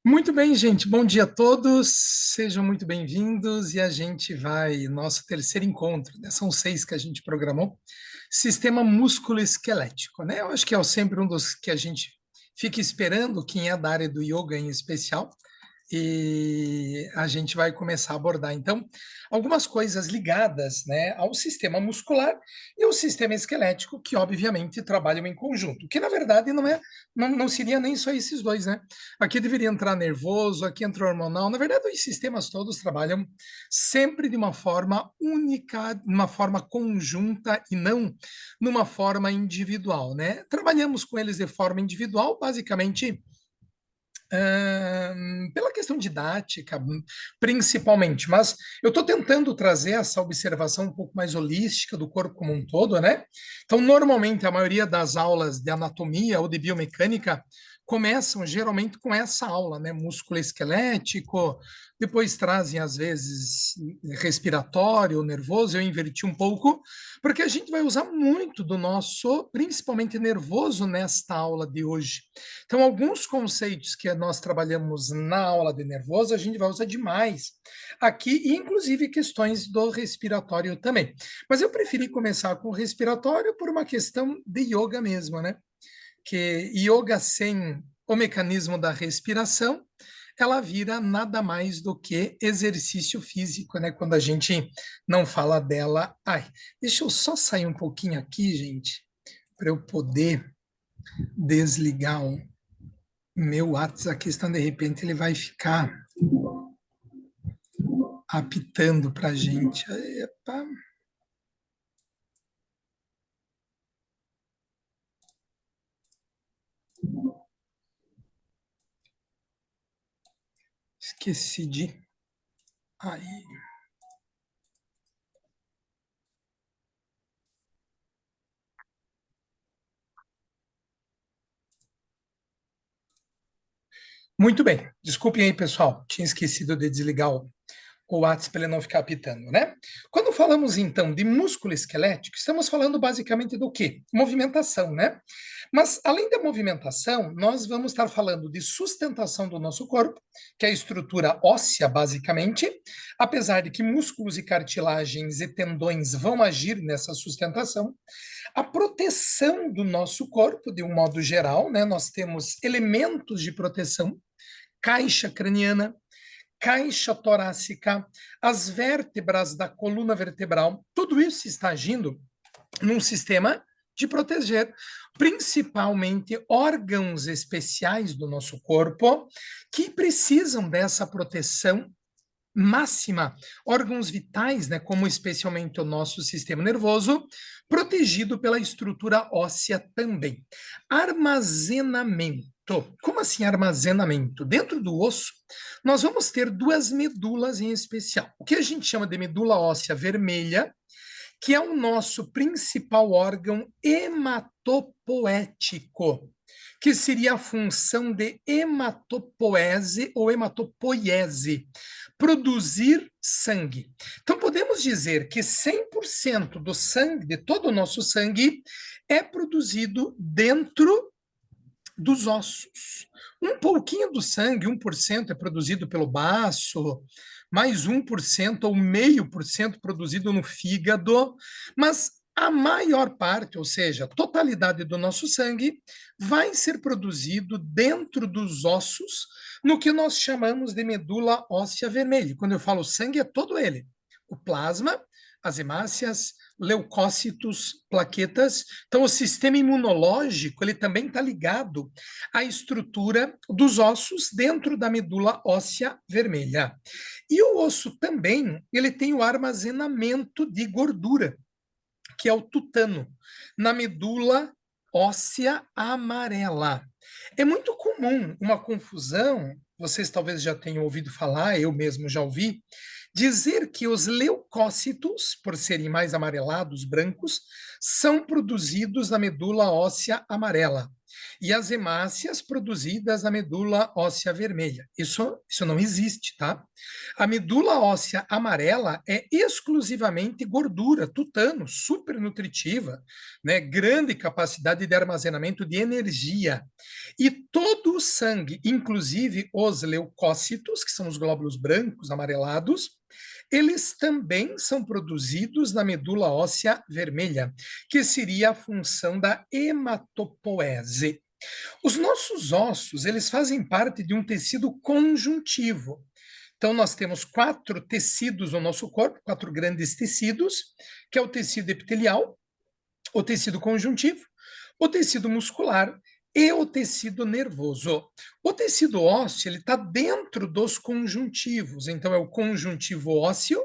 Muito bem, gente. Bom dia a todos. Sejam muito bem-vindos e a gente vai, nosso terceiro encontro, né? São 6 que a gente programou. Sistema músculo-esquelético, né? Eu acho que é sempre um dos que a gente fica esperando, quem é da área do yoga em especial, e a gente vai começar a abordar, então, algumas coisas ligadas, né, ao sistema muscular e ao sistema esquelético, que obviamente trabalham em conjunto, que na verdade não seria nem só esses dois, né? Aqui deveria entrar nervoso, aqui entra hormonal. Na verdade, os sistemas todos trabalham sempre de uma forma única, de uma forma conjunta e não numa forma individual, né? Trabalhamos com eles de forma individual, basicamente pela questão didática, principalmente, mas eu estou tentando trazer essa observação um pouco mais holística do corpo como um todo, né? Então, normalmente, a maioria das aulas de anatomia ou de biomecânica começam geralmente com essa aula, né? Músculo esquelético, depois trazem, às vezes, respiratório, nervoso, eu inverti um pouco, porque a gente vai usar muito do nosso, principalmente nervoso, nesta aula de hoje. Então, alguns conceitos que nós trabalhamos na aula de nervoso, a gente vai usar demais aqui, e inclusive questões do respiratório também. Mas eu preferi começar com o respiratório por uma questão de yoga mesmo, né? Que yoga sem o mecanismo da respiração, ela vira nada mais do que exercício físico, né? Quando a gente não fala dela. Ai, deixa eu só sair um pouquinho aqui, gente, para eu poder desligar o meu WhatsApp. A questão, de repente, ele vai ficar apitando para a gente. Epa. Esqueci de. Aí. Muito bem. Desculpem aí, pessoal. Tinha esquecido de desligar o WhatsApp para ele não ficar apitando, né? Quando falamos então de músculo esquelético, estamos falando basicamente do quê? Movimentação, né? Mas além da movimentação, nós vamos estar falando de sustentação do nosso corpo, que é a estrutura óssea, basicamente, apesar de que músculos e cartilagens e tendões vão agir nessa sustentação. A proteção do nosso corpo, de um modo geral, né? Nós temos elementos de proteção, caixa craniana, caixa torácica, as vértebras da coluna vertebral, tudo isso está agindo num sistema de proteger, principalmente órgãos especiais do nosso corpo que precisam dessa proteção máxima, órgãos vitais, né, como especialmente o nosso sistema nervoso, protegido pela estrutura óssea também. Armazenamento. Como assim armazenamento? Dentro do osso, nós vamos ter duas medulas em especial. O que a gente chama de medula óssea vermelha, que é o nosso principal órgão hematopoético, que seria a função de hematopoese ou hematopoiese, produzir sangue. Então, podemos dizer que 100% do sangue, de todo o nosso sangue, é produzido dentro dos ossos. Um pouquinho do sangue, 1% é produzido pelo baço, mais 1% ou 0,5% produzido no fígado, mas a maior parte, ou seja, a totalidade do nosso sangue, vai ser produzido dentro dos ossos, no que nós chamamos de medula óssea vermelha. Quando eu falo sangue, é todo ele. O plasma, as hemácias, leucócitos, plaquetas. Então, o sistema imunológico ele também está ligado à estrutura dos ossos dentro da medula óssea vermelha. E o osso também ele tem o armazenamento de gordura, que é o tutano, na medula óssea amarela. É muito comum uma confusão, vocês talvez já tenham ouvido falar, eu mesmo já ouvi, dizer que os leucócitos, por serem mais amarelados, brancos, são produzidos na medula óssea amarela. e as hemácias produzidas na medula óssea vermelha. Isso não existe, tá? A medula óssea amarela é exclusivamente gordura, tutano, super nutritiva, né? Grande capacidade de armazenamento de energia. E todo o sangue, inclusive os leucócitos, que são os glóbulos brancos amarelados, eles também são produzidos na medula óssea vermelha, que seria a função da hematopoese. Os nossos ossos, eles fazem parte de um tecido conjuntivo. Então, nós temos 4 tecidos no nosso corpo, 4 grandes tecidos, que é o tecido epitelial, o tecido conjuntivo, o tecido muscular e o tecido nervoso. O tecido ósseo, ele está dentro dos conjuntivos, então é o conjuntivo ósseo,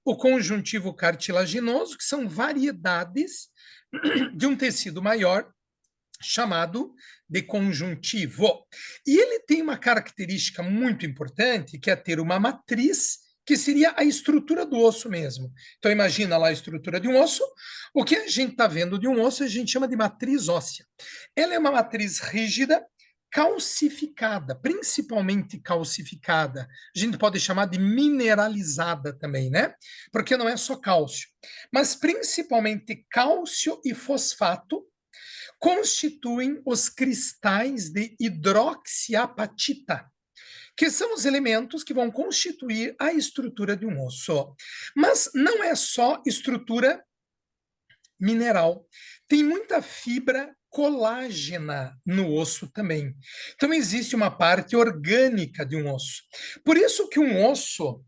o conjuntivo cartilaginoso, que são variedades de um tecido maior, chamado de conjuntivo. E ele tem uma característica muito importante, que é ter uma matriz, que seria a estrutura do osso mesmo. Então, imagina lá a estrutura de um osso. O que a gente está vendo de um osso, a gente chama de matriz óssea. Ela é uma matriz rígida, calcificada, principalmente calcificada. A gente pode chamar de mineralizada também, né? Porque não é só cálcio, mas principalmente cálcio e fosfato constituem os cristais de hidroxiapatita, que são os elementos que vão constituir a estrutura de um osso. Mas não é só estrutura mineral. Tem muita fibra colágena no osso também. Então existe uma parte orgânica de um osso. Por isso que um osso,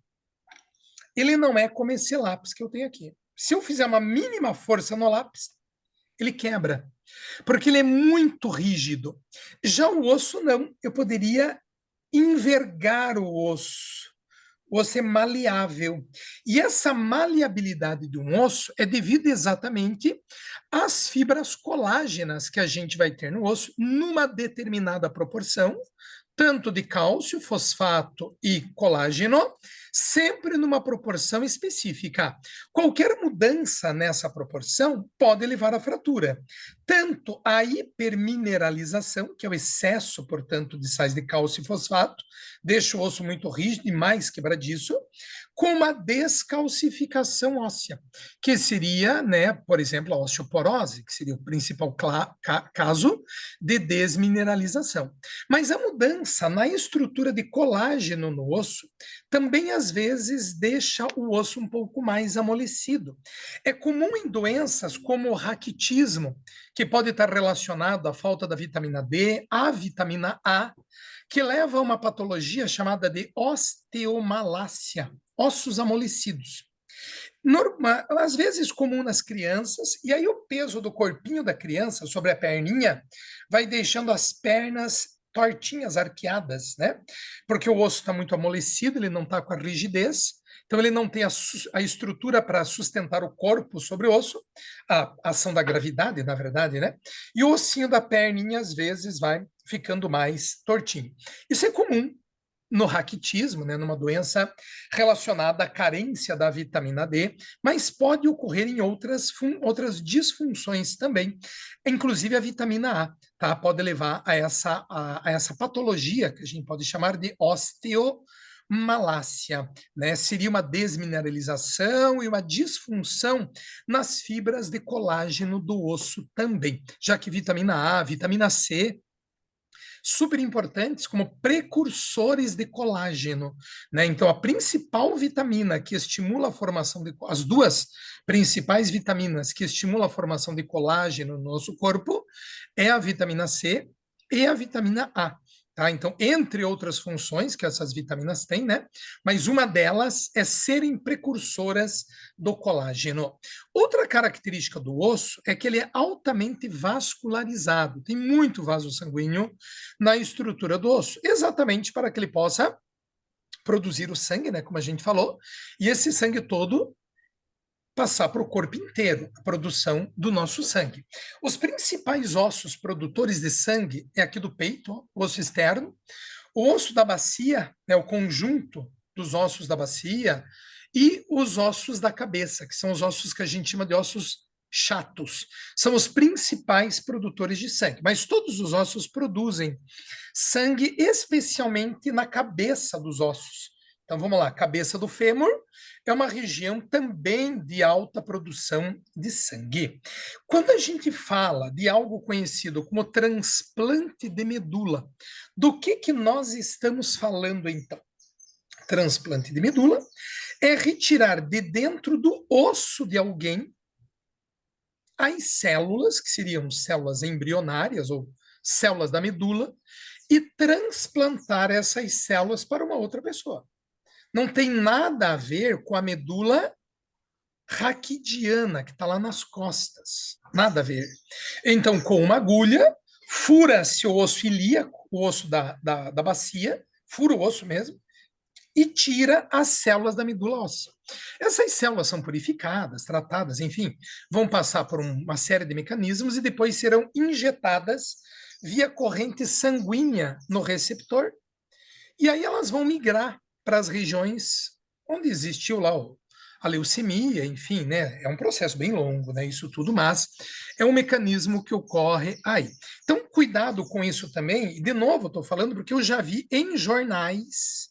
ele não é como esse lápis que eu tenho aqui. Se eu fizer uma mínima força no lápis, ele quebra, porque ele é muito rígido. Já o osso não, eu poderia envergar o osso. O osso é maleável. E essa maleabilidade de um osso é devido exatamente às fibras colágenas que a gente vai ter no osso numa determinada proporção, tanto de cálcio, fosfato e colágeno, sempre numa proporção específica. Qualquer mudança nessa proporção pode levar à fratura. Tanto a hipermineralização, que é o excesso, portanto, de sais de cálcio e fosfato, deixa o osso muito rígido e mais quebradiço, como a descalcificação óssea, que seria, né, por exemplo, a osteoporose, que seria o principal caso de desmineralização. Mas a mudança na estrutura de colágeno no osso também, às vezes, deixa o osso um pouco mais amolecido. É comum em doenças como o raquitismo, que pode estar relacionado à falta da vitamina D, à vitamina A, que leva a uma patologia chamada de osteomalácia, ossos amolecidos. Às vezes comum nas crianças, e aí o peso do corpinho da criança sobre a perninha vai deixando as pernas tortinhas, arqueadas, né? Porque o osso está muito amolecido, ele não está com a rigidez, então ele não tem a estrutura para sustentar o corpo sobre o osso, a ação da gravidade, na verdade, né? E o ossinho da perninha, às vezes, vai ficando mais tortinho. Isso é comum no raquitismo, né, numa doença relacionada à carência da vitamina D, mas pode ocorrer em outras disfunções também, inclusive a vitamina A, tá? Pode levar a essa patologia que a gente pode chamar de osteomalácia, né? Seria uma desmineralização e uma disfunção nas fibras de colágeno do osso também, já que vitamina A, vitamina C, super importantes como precursores de colágeno, né? Então, a principal vitamina que estimula a formação de... As duas principais vitaminas que estimulam a formação de colágeno no nosso corpo é a vitamina C e a vitamina A. Tá? Então, entre outras funções que essas vitaminas têm, né? Mas uma delas é serem precursoras do colágeno. Outra característica do osso é que ele é altamente vascularizado, tem muito vaso sanguíneo na estrutura do osso, exatamente para que ele possa produzir o sangue, né? Como a gente falou, e esse sangue todo passar para o corpo inteiro, a produção do nosso sangue. Os principais ossos produtores de sangue é aqui do peito, ó, o osso externo, o osso da bacia, né, o conjunto dos ossos da bacia, e os ossos da cabeça, que são os ossos que a gente chama de ossos chatos. São os principais produtores de sangue, mas todos os ossos produzem sangue, especialmente na cabeça dos ossos. Então vamos lá, cabeça do fêmur é uma região também de alta produção de sangue. Quando a gente fala de algo conhecido como transplante de medula, do que nós estamos falando então? Transplante de medula é retirar de dentro do osso de alguém as células, que seriam células embrionárias ou células da medula, e transplantar essas células para uma outra pessoa. Não tem nada a ver com a medula raquidiana, que está lá nas costas. Nada a ver. Então, com uma agulha, fura-se o osso ilíaco, o osso da bacia, fura o osso mesmo, e tira as células da medula óssea. Essas células são purificadas, tratadas, enfim, vão passar por uma série de mecanismos e depois serão injetadas via corrente sanguínea no receptor, e aí elas vão migrar para as regiões onde existiu lá a leucemia, enfim, né? É um processo bem longo, né? Isso tudo, mas é um mecanismo que ocorre aí. Então, cuidado com isso também. E, de novo, estou falando porque eu já vi em jornais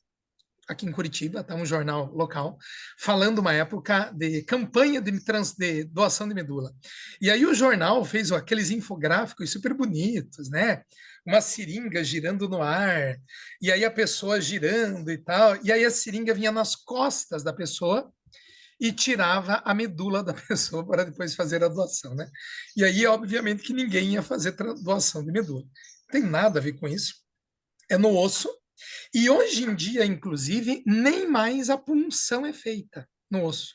aqui em Curitiba, tá, um jornal local, falando uma época de campanha de doação de medula. E aí o jornal fez aqueles infográficos super bonitos, né? Uma seringa girando no ar, e aí a pessoa girando e tal, e aí a seringa vinha nas costas da pessoa e tirava a medula da pessoa para depois fazer a doação, né? E aí, obviamente, que ninguém ia fazer doação de medula. Não tem nada a ver com isso. É no osso, e hoje em dia, inclusive, nem mais a punção é feita no osso.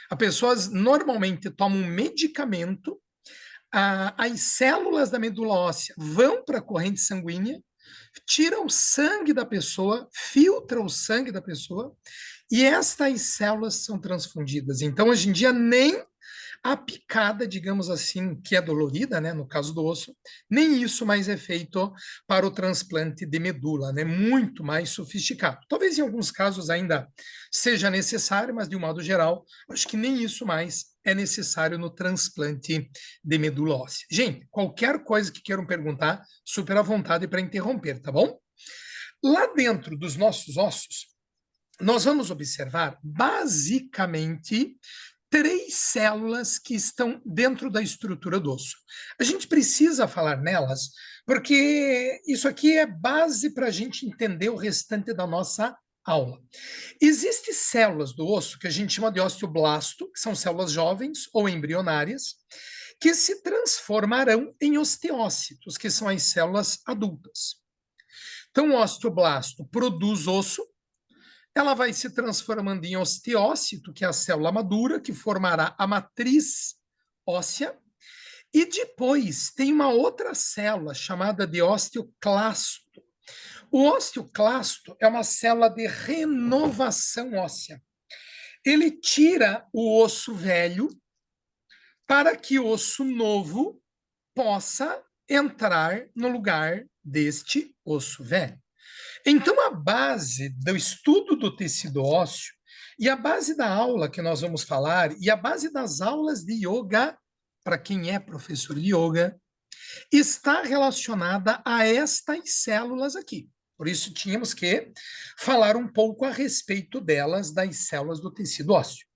As pessoas normalmente tomam um medicamento, as células da medula óssea vão para a corrente sanguínea, tira o sangue da pessoa, filtra o sangue da pessoa, e estas células são transfundidas. Então, hoje em dia, nem a picada, digamos assim, que é dolorida, né, no caso do osso, nem isso mais é feito para o transplante de medula, né, muito mais sofisticado. Talvez em alguns casos ainda seja necessário, mas de um modo geral, acho que nem isso mais é necessário no transplante de medula óssea. Gente, qualquer coisa que queiram perguntar, super à vontade para interromper, tá bom? Lá dentro dos nossos ossos, nós vamos observar basicamente três células que estão dentro da estrutura do osso. A gente precisa falar nelas, porque isso aqui é base para a gente entender o restante da nossa aula. Existem células do osso que a gente chama de osteoblasto, que são células jovens ou embrionárias, que se transformarão em osteócitos, que são as células adultas. Então, o osteoblasto produz osso, ela vai se transformando em osteócito, que é a célula madura, que formará a matriz óssea, e depois tem uma outra célula chamada de osteoclasto. O osteoclasto é uma célula de renovação óssea. Ele tira o osso velho para que o osso novo possa entrar no lugar deste osso velho. Então, a base do estudo do tecido ósseo e a base da aula que nós vamos falar e a base das aulas de yoga, para quem é professor de yoga, está relacionada a estas células aqui. Por isso, tínhamos que falar um pouco a respeito delas, das células do tecido ósseo.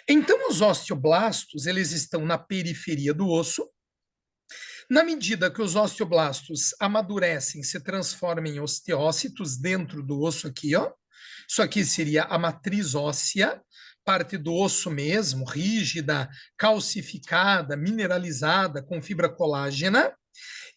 Então, os osteoblastos, eles estão na periferia do osso. Na medida que os osteoblastos amadurecem, se transformam em osteócitos dentro do osso aqui, ó. Isso aqui seria a matriz óssea, parte do osso mesmo, rígida, calcificada, mineralizada, com fibra colágena.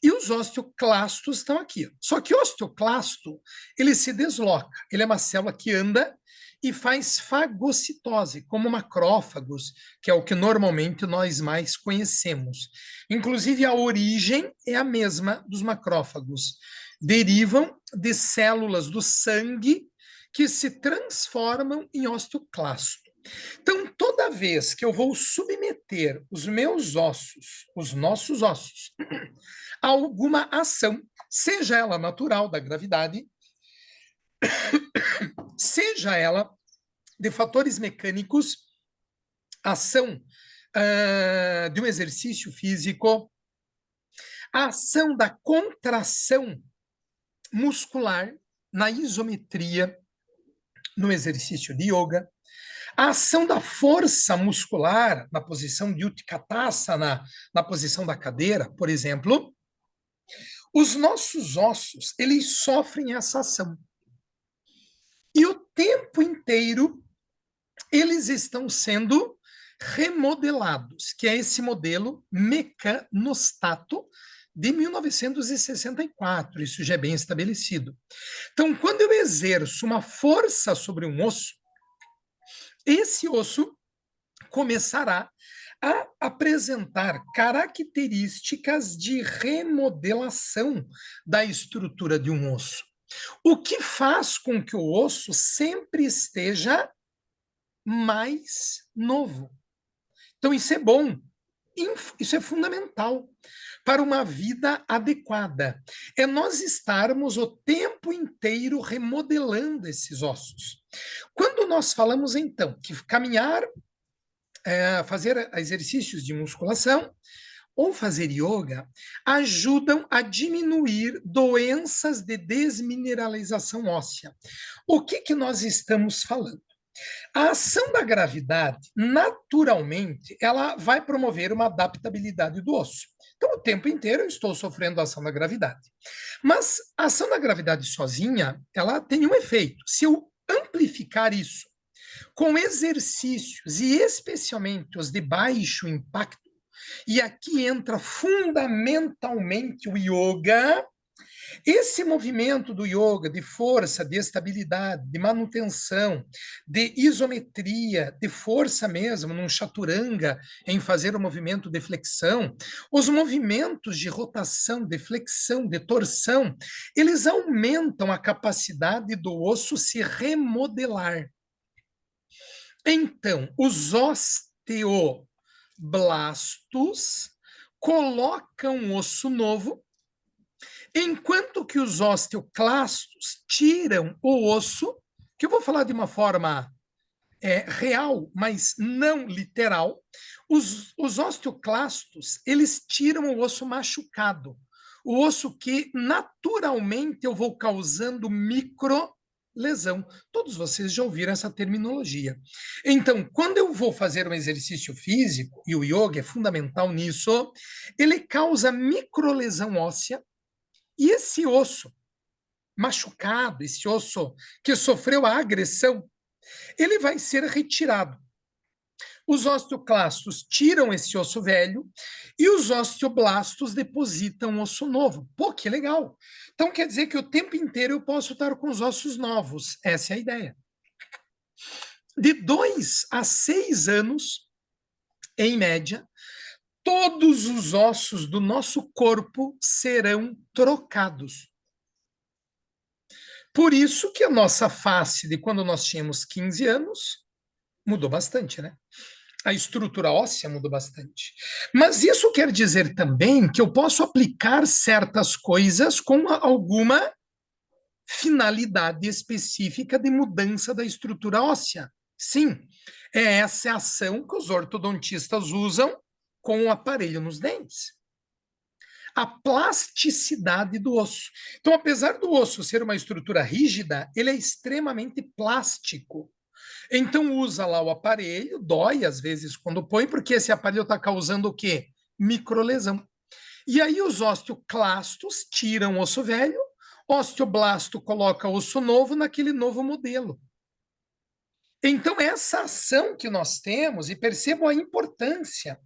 E os osteoclastos estão aqui. Só que o osteoclasto, ele se desloca. Ele é uma célula que anda e faz fagocitose, como macrófagos, que é o que normalmente nós mais conhecemos. Inclusive, a origem é a mesma dos macrófagos. Derivam de células do sangue que se transformam em osteoclasto. Então, toda vez que eu vou submeter os meus ossos, os nossos ossos, a alguma ação, seja ela natural da gravidade, seja ela de fatores mecânicos, ação de um exercício físico, a ação da contração muscular na isometria, no exercício de yoga, a ação da força muscular na posição de Utkatasana, na posição da cadeira, por exemplo, os nossos ossos, eles sofrem essa ação. E o tempo inteiro eles estão sendo remodelados, que é esse modelo mecanostato de 1964, isso já é bem estabelecido. Então, quando eu exerço uma força sobre um osso, esse osso começará a apresentar características de remodelação da estrutura de um osso, o que faz com que o osso sempre esteja mais novo. Então, isso é bom, isso é fundamental para uma vida adequada. É nós estarmos o tempo inteiro remodelando esses ossos. Quando nós falamos, então, que caminhar, fazer exercícios de musculação ou fazer yoga ajudam a diminuir doenças de desmineralização óssea. O que nós estamos falando? A ação da gravidade, naturalmente, ela vai promover uma adaptabilidade do osso. Então, o tempo inteiro eu estou sofrendo a ação da gravidade. Mas a ação da gravidade sozinha, ela tem um efeito. Se eu amplificar isso com exercícios, e especialmente os de baixo impacto, e aqui entra fundamentalmente o yoga. Esse movimento do yoga de força, de estabilidade, de manutenção, de isometria, de força mesmo, num chaturanga, em fazer o movimento de flexão, os movimentos de rotação, de flexão, de torção, eles aumentam a capacidade do osso se remodelar. Então, os osteoblastos colocam osso novo, enquanto que os osteoclastos tiram o osso, que eu vou falar de uma forma real, mas não literal. Os osteoclastos, eles tiram o osso machucado, o osso que naturalmente eu vou causando micro lesão. Todos vocês já ouviram essa terminologia. Então, quando eu vou fazer um exercício físico, e o yoga é fundamental nisso, ele causa microlesão óssea, e esse osso machucado, esse osso que sofreu a agressão, ele vai ser retirado. Os osteoclastos tiram esse osso velho e os osteoblastos depositam osso novo. Pô, que legal! Então quer dizer que o tempo inteiro eu posso estar com os ossos novos. Essa é a ideia. De 2 a 6 anos, em média, todos os ossos do nosso corpo serão trocados. Por isso que a nossa face, de quando nós tínhamos 15 anos, mudou bastante, né? A estrutura óssea mudou bastante. Mas isso quer dizer também que eu posso aplicar certas coisas com alguma finalidade específica de mudança da estrutura óssea. Sim, é essa a ação que os ortodontistas usam com o aparelho nos dentes. A plasticidade do osso. Então, apesar do osso ser uma estrutura rígida, ele é extremamente plástico. Então, usa lá o aparelho, dói às vezes quando põe, porque esse aparelho está causando o quê? Microlesão. E aí os osteoclastos tiram o osso velho, osteoblasto coloca osso novo naquele novo modelo. Então, essa ação que nós temos, e percebam a importância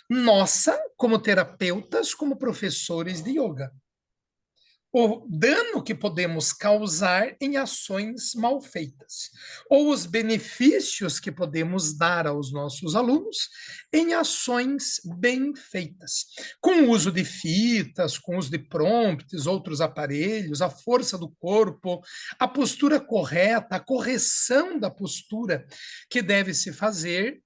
nossa como terapeutas, como professores de yoga. O dano que podemos causar em ações mal feitas, ou os benefícios que podemos dar aos nossos alunos em ações bem feitas, com o uso de fitas, com o uso de prompts, outros aparelhos, a força do corpo, a postura correta, a correção da postura que deve se fazer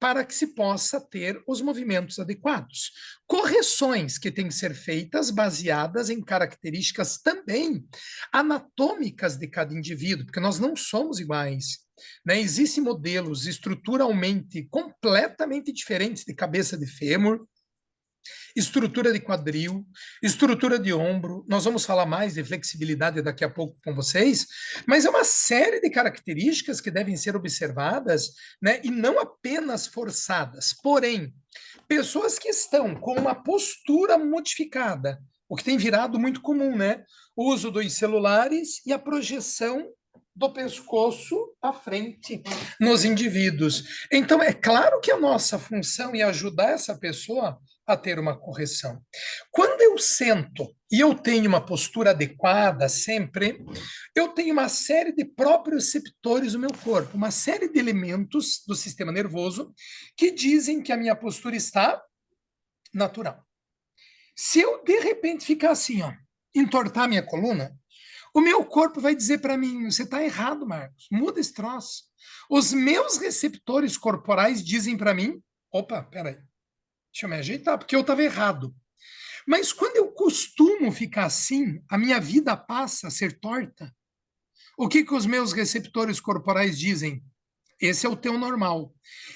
para que se possa ter os movimentos adequados. Correções que têm que ser feitas baseadas em características também anatômicas de cada indivíduo, porque nós não somos iguais. né? Existem modelos estruturalmente completamente diferentes de cabeça de fêmur, estrutura de quadril, estrutura de ombro. Nós vamos falar mais de flexibilidade daqui a pouco com vocês, mas é uma série de características que devem ser observadas, né, e não apenas forçadas. Porém, pessoas que estão com uma postura modificada, o que tem virado muito comum, né? O uso dos celulares e a projeção do pescoço à frente nos indivíduos. Então, é claro que a nossa função é ajudar essa pessoa a ter uma correção. Quando eu sento e eu tenho uma postura adequada sempre, eu tenho uma série de proprioceptores no meu corpo, uma série de elementos do sistema nervoso que dizem que a minha postura está natural. Se eu, de repente, ficar assim, ó, entortar minha coluna, o meu corpo vai dizer para mim, você está errado, Marcos, muda esse troço. Os meus receptores corporais dizem para mim, opa, peraí, deixa eu me ajeitar, porque eu estava errado. Mas quando eu costumo ficar assim, a minha vida passa a ser torta. O que os meus receptores corporais dizem? Esse é o teu normal.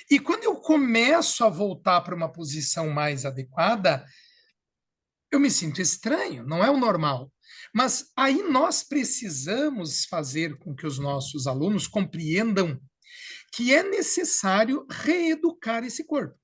E quando eu começo a voltar para uma posição mais adequada, eu me sinto estranho, não é o normal. Mas aí nós precisamos fazer com que os nossos alunos compreendam que é necessário reeducar esse corpo.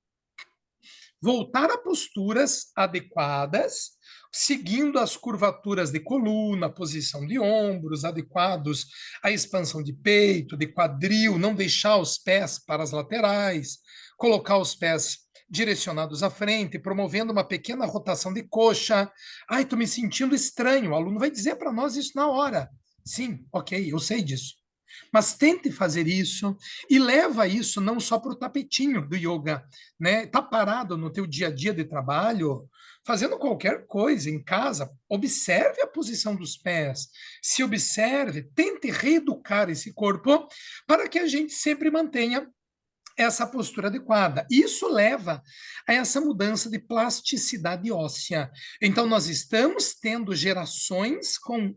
Voltar a posturas adequadas, seguindo as curvaturas de coluna, posição de ombros adequados, a expansão de peito, de quadril, não deixar os pés para as laterais, colocar os pés direcionados à frente, promovendo uma pequena rotação de coxa. Ai, estou me sentindo estranho. O aluno vai dizer para nós isso na hora. Sim, ok, eu sei disso. Mas tente fazer isso e leva isso não só para o tapetinho do yoga, né? Tá parado no teu dia a dia de trabalho, fazendo qualquer coisa em casa, observe a posição dos pés, se observe, tente reeducar esse corpo para que a gente sempre mantenha essa postura adequada. Isso leva a essa mudança de plasticidade óssea. Então, nós estamos tendo gerações com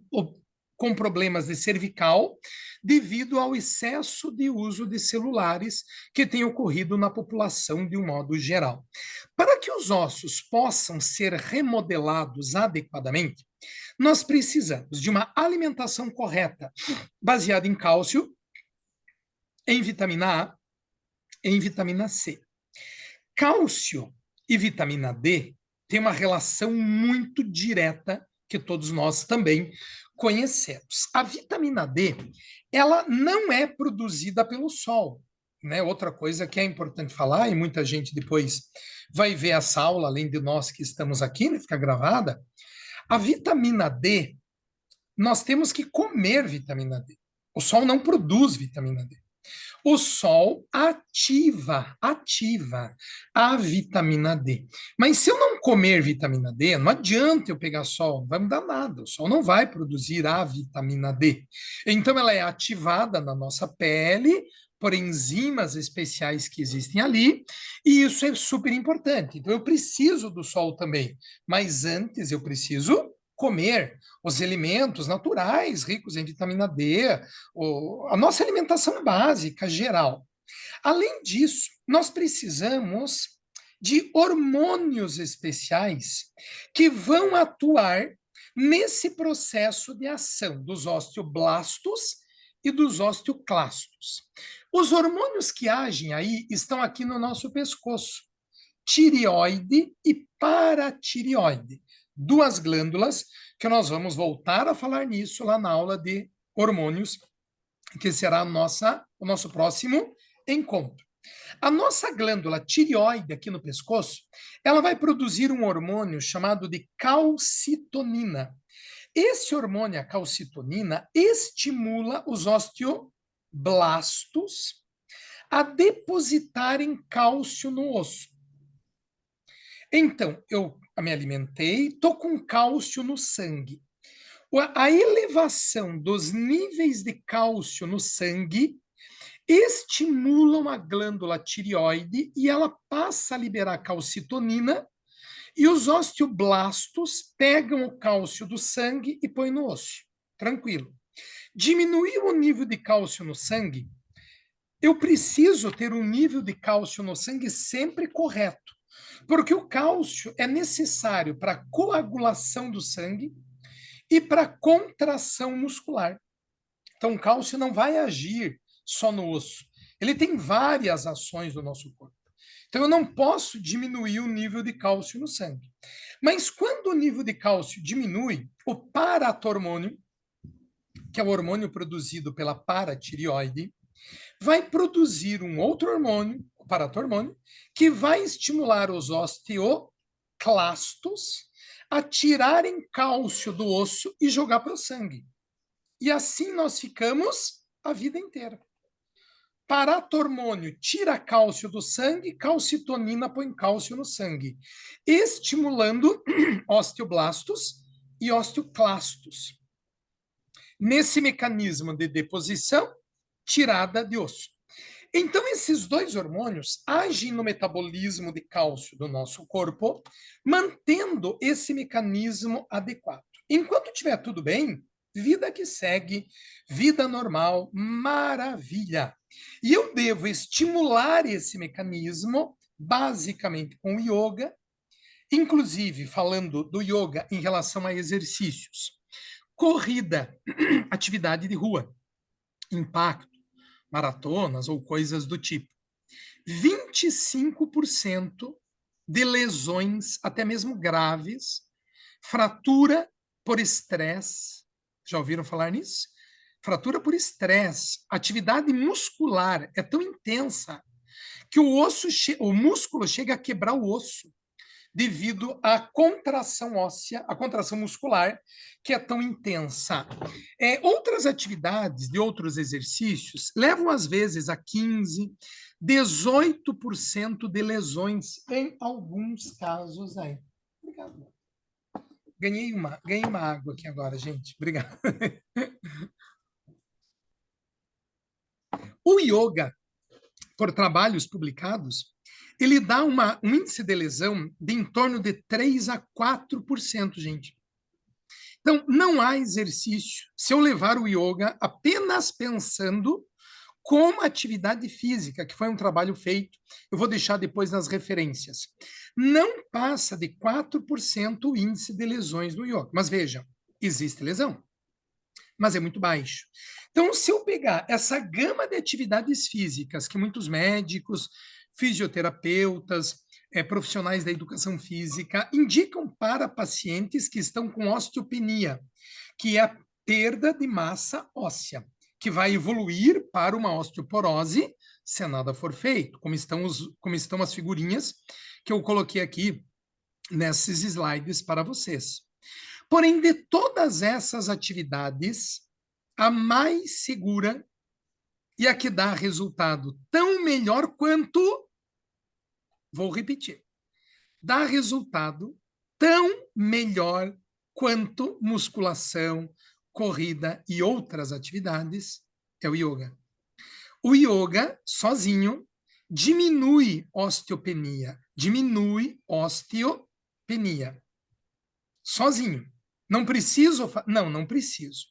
problemas de cervical devido ao excesso de uso de celulares que tem ocorrido na população de um modo geral. Para que os ossos possam ser remodelados adequadamente, nós precisamos de uma alimentação correta, baseada em cálcio, em vitamina A, em vitamina C. Cálcio e vitamina D têm uma relação muito direta que todos nós também conhecemos. A vitamina D, ela não é produzida pelo sol, né? Outra coisa que é importante falar, e muita gente depois vai ver essa aula, além de nós que estamos aqui, né, fica gravada, a vitamina D, nós temos que comer vitamina D. O sol não produz vitamina D. O sol ativa a vitamina D. Mas se eu não comer vitamina D, não adianta eu pegar sol, não vai mudar nada. O sol não vai produzir a vitamina D. Então, ela é ativada na nossa pele por enzimas especiais que existem ali, e isso é super importante. Então, eu preciso do sol também, mas antes eu preciso comer os alimentos naturais ricos em vitamina D, a nossa alimentação básica geral. Além disso, nós precisamos de hormônios especiais que vão atuar nesse processo de ação dos osteoblastos e dos osteoclastos. Os hormônios que agem aí estão aqui no nosso pescoço: tireoide e paratireoide. Duas glândulas que nós vamos voltar a falar nisso lá na aula de hormônios, que será o nosso próximo encontro. A nossa glândula tireoide aqui no pescoço, ela vai produzir um hormônio chamado de calcitonina. Esse hormônio, a calcitonina, estimula os osteoblastos a depositarem cálcio no osso. Então, eu me alimentei, estou com cálcio no sangue. A elevação dos níveis de cálcio no sangue estimulam a glândula tireoide e ela passa a liberar calcitonina e os osteoblastos pegam o cálcio do sangue e põem no osso. Tranquilo. Diminuiu o nível de cálcio no sangue, eu preciso ter um nível de cálcio no sangue sempre correto, porque o cálcio é necessário para a coagulação do sangue e para a contração muscular. Então, o cálcio não vai agir só no osso. Ele tem várias ações no nosso corpo. Então, eu não posso diminuir o nível de cálcio no sangue. Mas quando o nível de cálcio diminui, o paratormônio, que é o hormônio produzido pela paratireoide, vai produzir um outro hormônio, o paratormônio, que vai estimular os osteoclastos a tirarem cálcio do osso e jogar para o sangue. E assim nós ficamos a vida inteira. Paratormônio tira cálcio do sangue, calcitonina põe cálcio no sangue, estimulando osteoblastos e osteoclastos. Nesse mecanismo de deposição, tirada de osso. Então, esses dois hormônios agem no metabolismo de cálcio do nosso corpo, mantendo esse mecanismo adequado. Enquanto estiver tudo bem, vida que segue, vida normal, maravilha. E eu devo estimular esse mecanismo, basicamente com o yoga, inclusive falando do yoga em relação a exercícios. Corrida, atividade de rua, impacto, maratonas ou coisas do tipo. 25% de lesões, até mesmo graves, fratura por estresse. Já ouviram falar nisso? Fratura por estresse. Atividade muscular é tão intensa que o músculo chega a quebrar o osso devido à contração óssea, à contração muscular, que é tão intensa. Outras atividades de outros exercícios levam, às vezes, a 15%, 18% de lesões em alguns casos aí. Obrigado. Ganhei uma água aqui agora, gente. Obrigado. O yoga, por trabalhos publicados, ele dá um índice de lesão de em torno de 3 a 4%, gente. Então, não há exercício se eu levar o yoga apenas pensando como atividade física, que foi um trabalho feito, eu vou deixar depois nas referências. Não passa de 4% o índice de lesões no yoga. Mas veja, existe lesão, mas é muito baixo. Então, se eu pegar essa gama de atividades físicas que muitos médicos, fisioterapeutas, profissionais da educação física indicam para pacientes que estão com osteopenia, que é a perda de massa óssea, que vai evoluir para uma osteoporose se nada for feito, como estão as figurinhas que eu coloquei aqui nesses slides para vocês. Porém, de todas essas atividades, a mais segura e a que dá resultado tão melhor quanto, vou repetir, dá resultado tão melhor quanto musculação, corrida e outras atividades é o yoga. O yoga, sozinho, diminui osteopenia. Sozinho. Não preciso? Não, não preciso.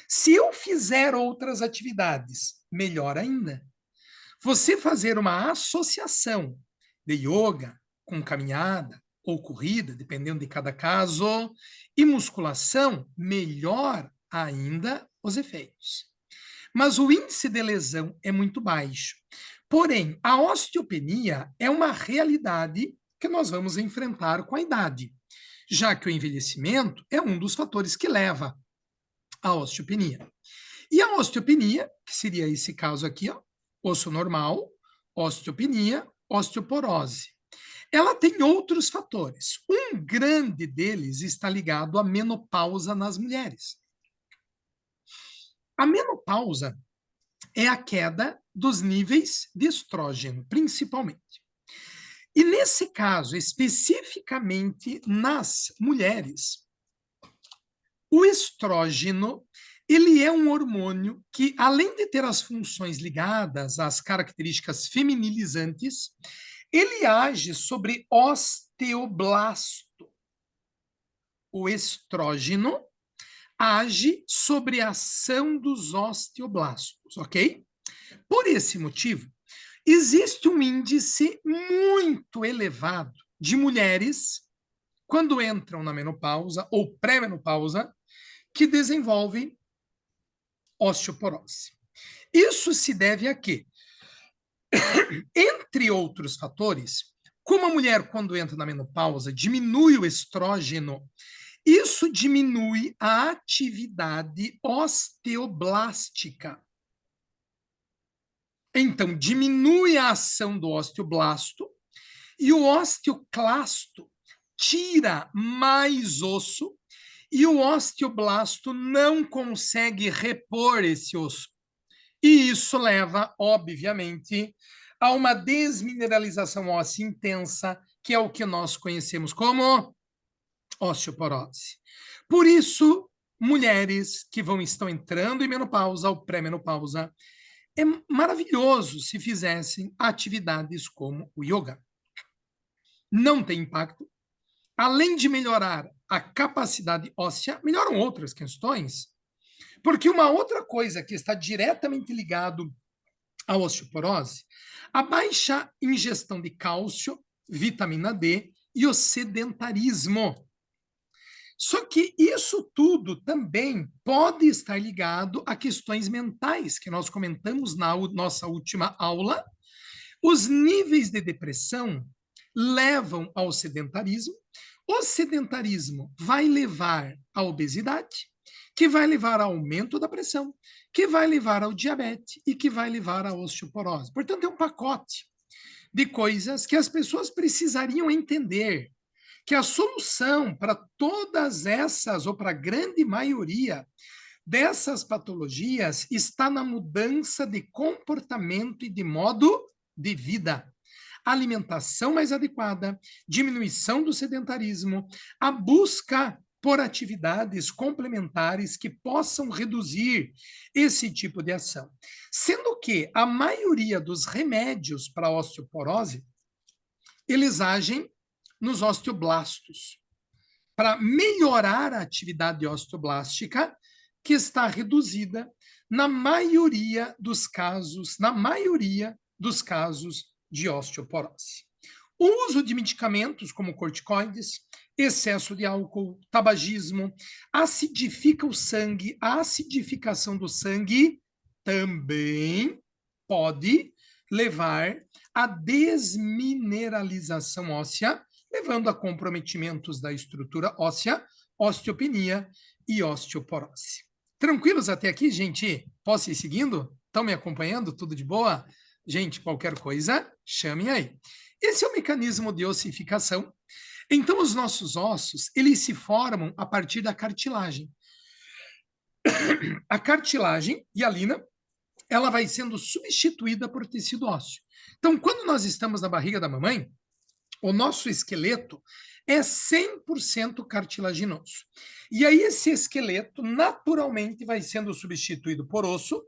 Se eu fizer outras atividades, melhor ainda. Você fazer uma associação de yoga com caminhada ou corrida, dependendo de cada caso, e musculação, melhor ainda os efeitos. Mas o índice de lesão é muito baixo. Porém, a osteopenia é uma realidade que nós vamos enfrentar com a idade, já que o envelhecimento é um dos fatores que leva à osteopenia. E a osteopenia, que seria esse caso aqui, ó, osso normal, osteopenia, osteoporose. Ela tem outros fatores. Um grande deles está ligado à menopausa nas mulheres. A menopausa é a queda dos níveis de estrógeno, principalmente. E nesse caso, especificamente nas mulheres, o estrógeno, ele é um hormônio que, além de ter as funções ligadas às características feminilizantes, ele age sobre osteoblasto. O estrógeno age sobre a ação dos osteoblastos, ok? Por esse motivo, existe um índice muito elevado de mulheres, quando entram na menopausa ou pré-menopausa, que desenvolvem osteoporose. Isso se deve a quê? Entre outros fatores, como a mulher, quando entra na menopausa, diminui o estrógeno, isso diminui a atividade osteoblástica. Então, diminui a ação do osteoblasto e o osteoclasto tira mais osso e o osteoblasto não consegue repor esse osso. E isso leva, obviamente, a uma desmineralização óssea intensa, que é o que nós conhecemos como osteoporose. Por isso, mulheres que estão entrando em menopausa ou pré-menopausa, é maravilhoso se fizessem atividades como o yoga. Não tem impacto. Além de melhorar a capacidade óssea, melhoram outras questões. Porque uma outra coisa que está diretamente ligado à osteoporose, a baixa ingestão de cálcio, vitamina D e o sedentarismo. Só que isso tudo também pode estar ligado a questões mentais, que nós comentamos na nossa última aula. Os níveis de depressão levam ao sedentarismo. O sedentarismo vai levar à obesidade, que vai levar ao aumento da pressão, que vai levar ao diabetes e que vai levar à osteoporose. Portanto, é um pacote de coisas que as pessoas precisariam entender que a solução para todas essas, ou para a grande maioria dessas patologias, está na mudança de comportamento e de modo de vida. Alimentação mais adequada, diminuição do sedentarismo, a busca por atividades complementares que possam reduzir esse tipo de ação. Sendo que a maioria dos remédios para a osteoporose, eles agem nos osteoblastos, para melhorar a atividade osteoblástica, que está reduzida na maioria dos casos de osteoporose. O uso de medicamentos como corticoides, excesso de álcool, tabagismo, acidifica o sangue. A acidificação do sangue também pode levar à desmineralização óssea, levando a comprometimentos da estrutura óssea, osteopenia e osteoporose. Tranquilos até aqui, gente? Posso ir seguindo? Estão me acompanhando? Tudo de boa? Gente, qualquer coisa, chamem aí. Esse é o mecanismo de ossificação. Então, os nossos ossos, eles se formam a partir da cartilagem. A cartilagem hialina, ela vai sendo substituída por tecido ósseo. Então, quando nós estamos na barriga da mamãe, o nosso esqueleto é 100% cartilaginoso. E aí esse esqueleto naturalmente vai sendo substituído por osso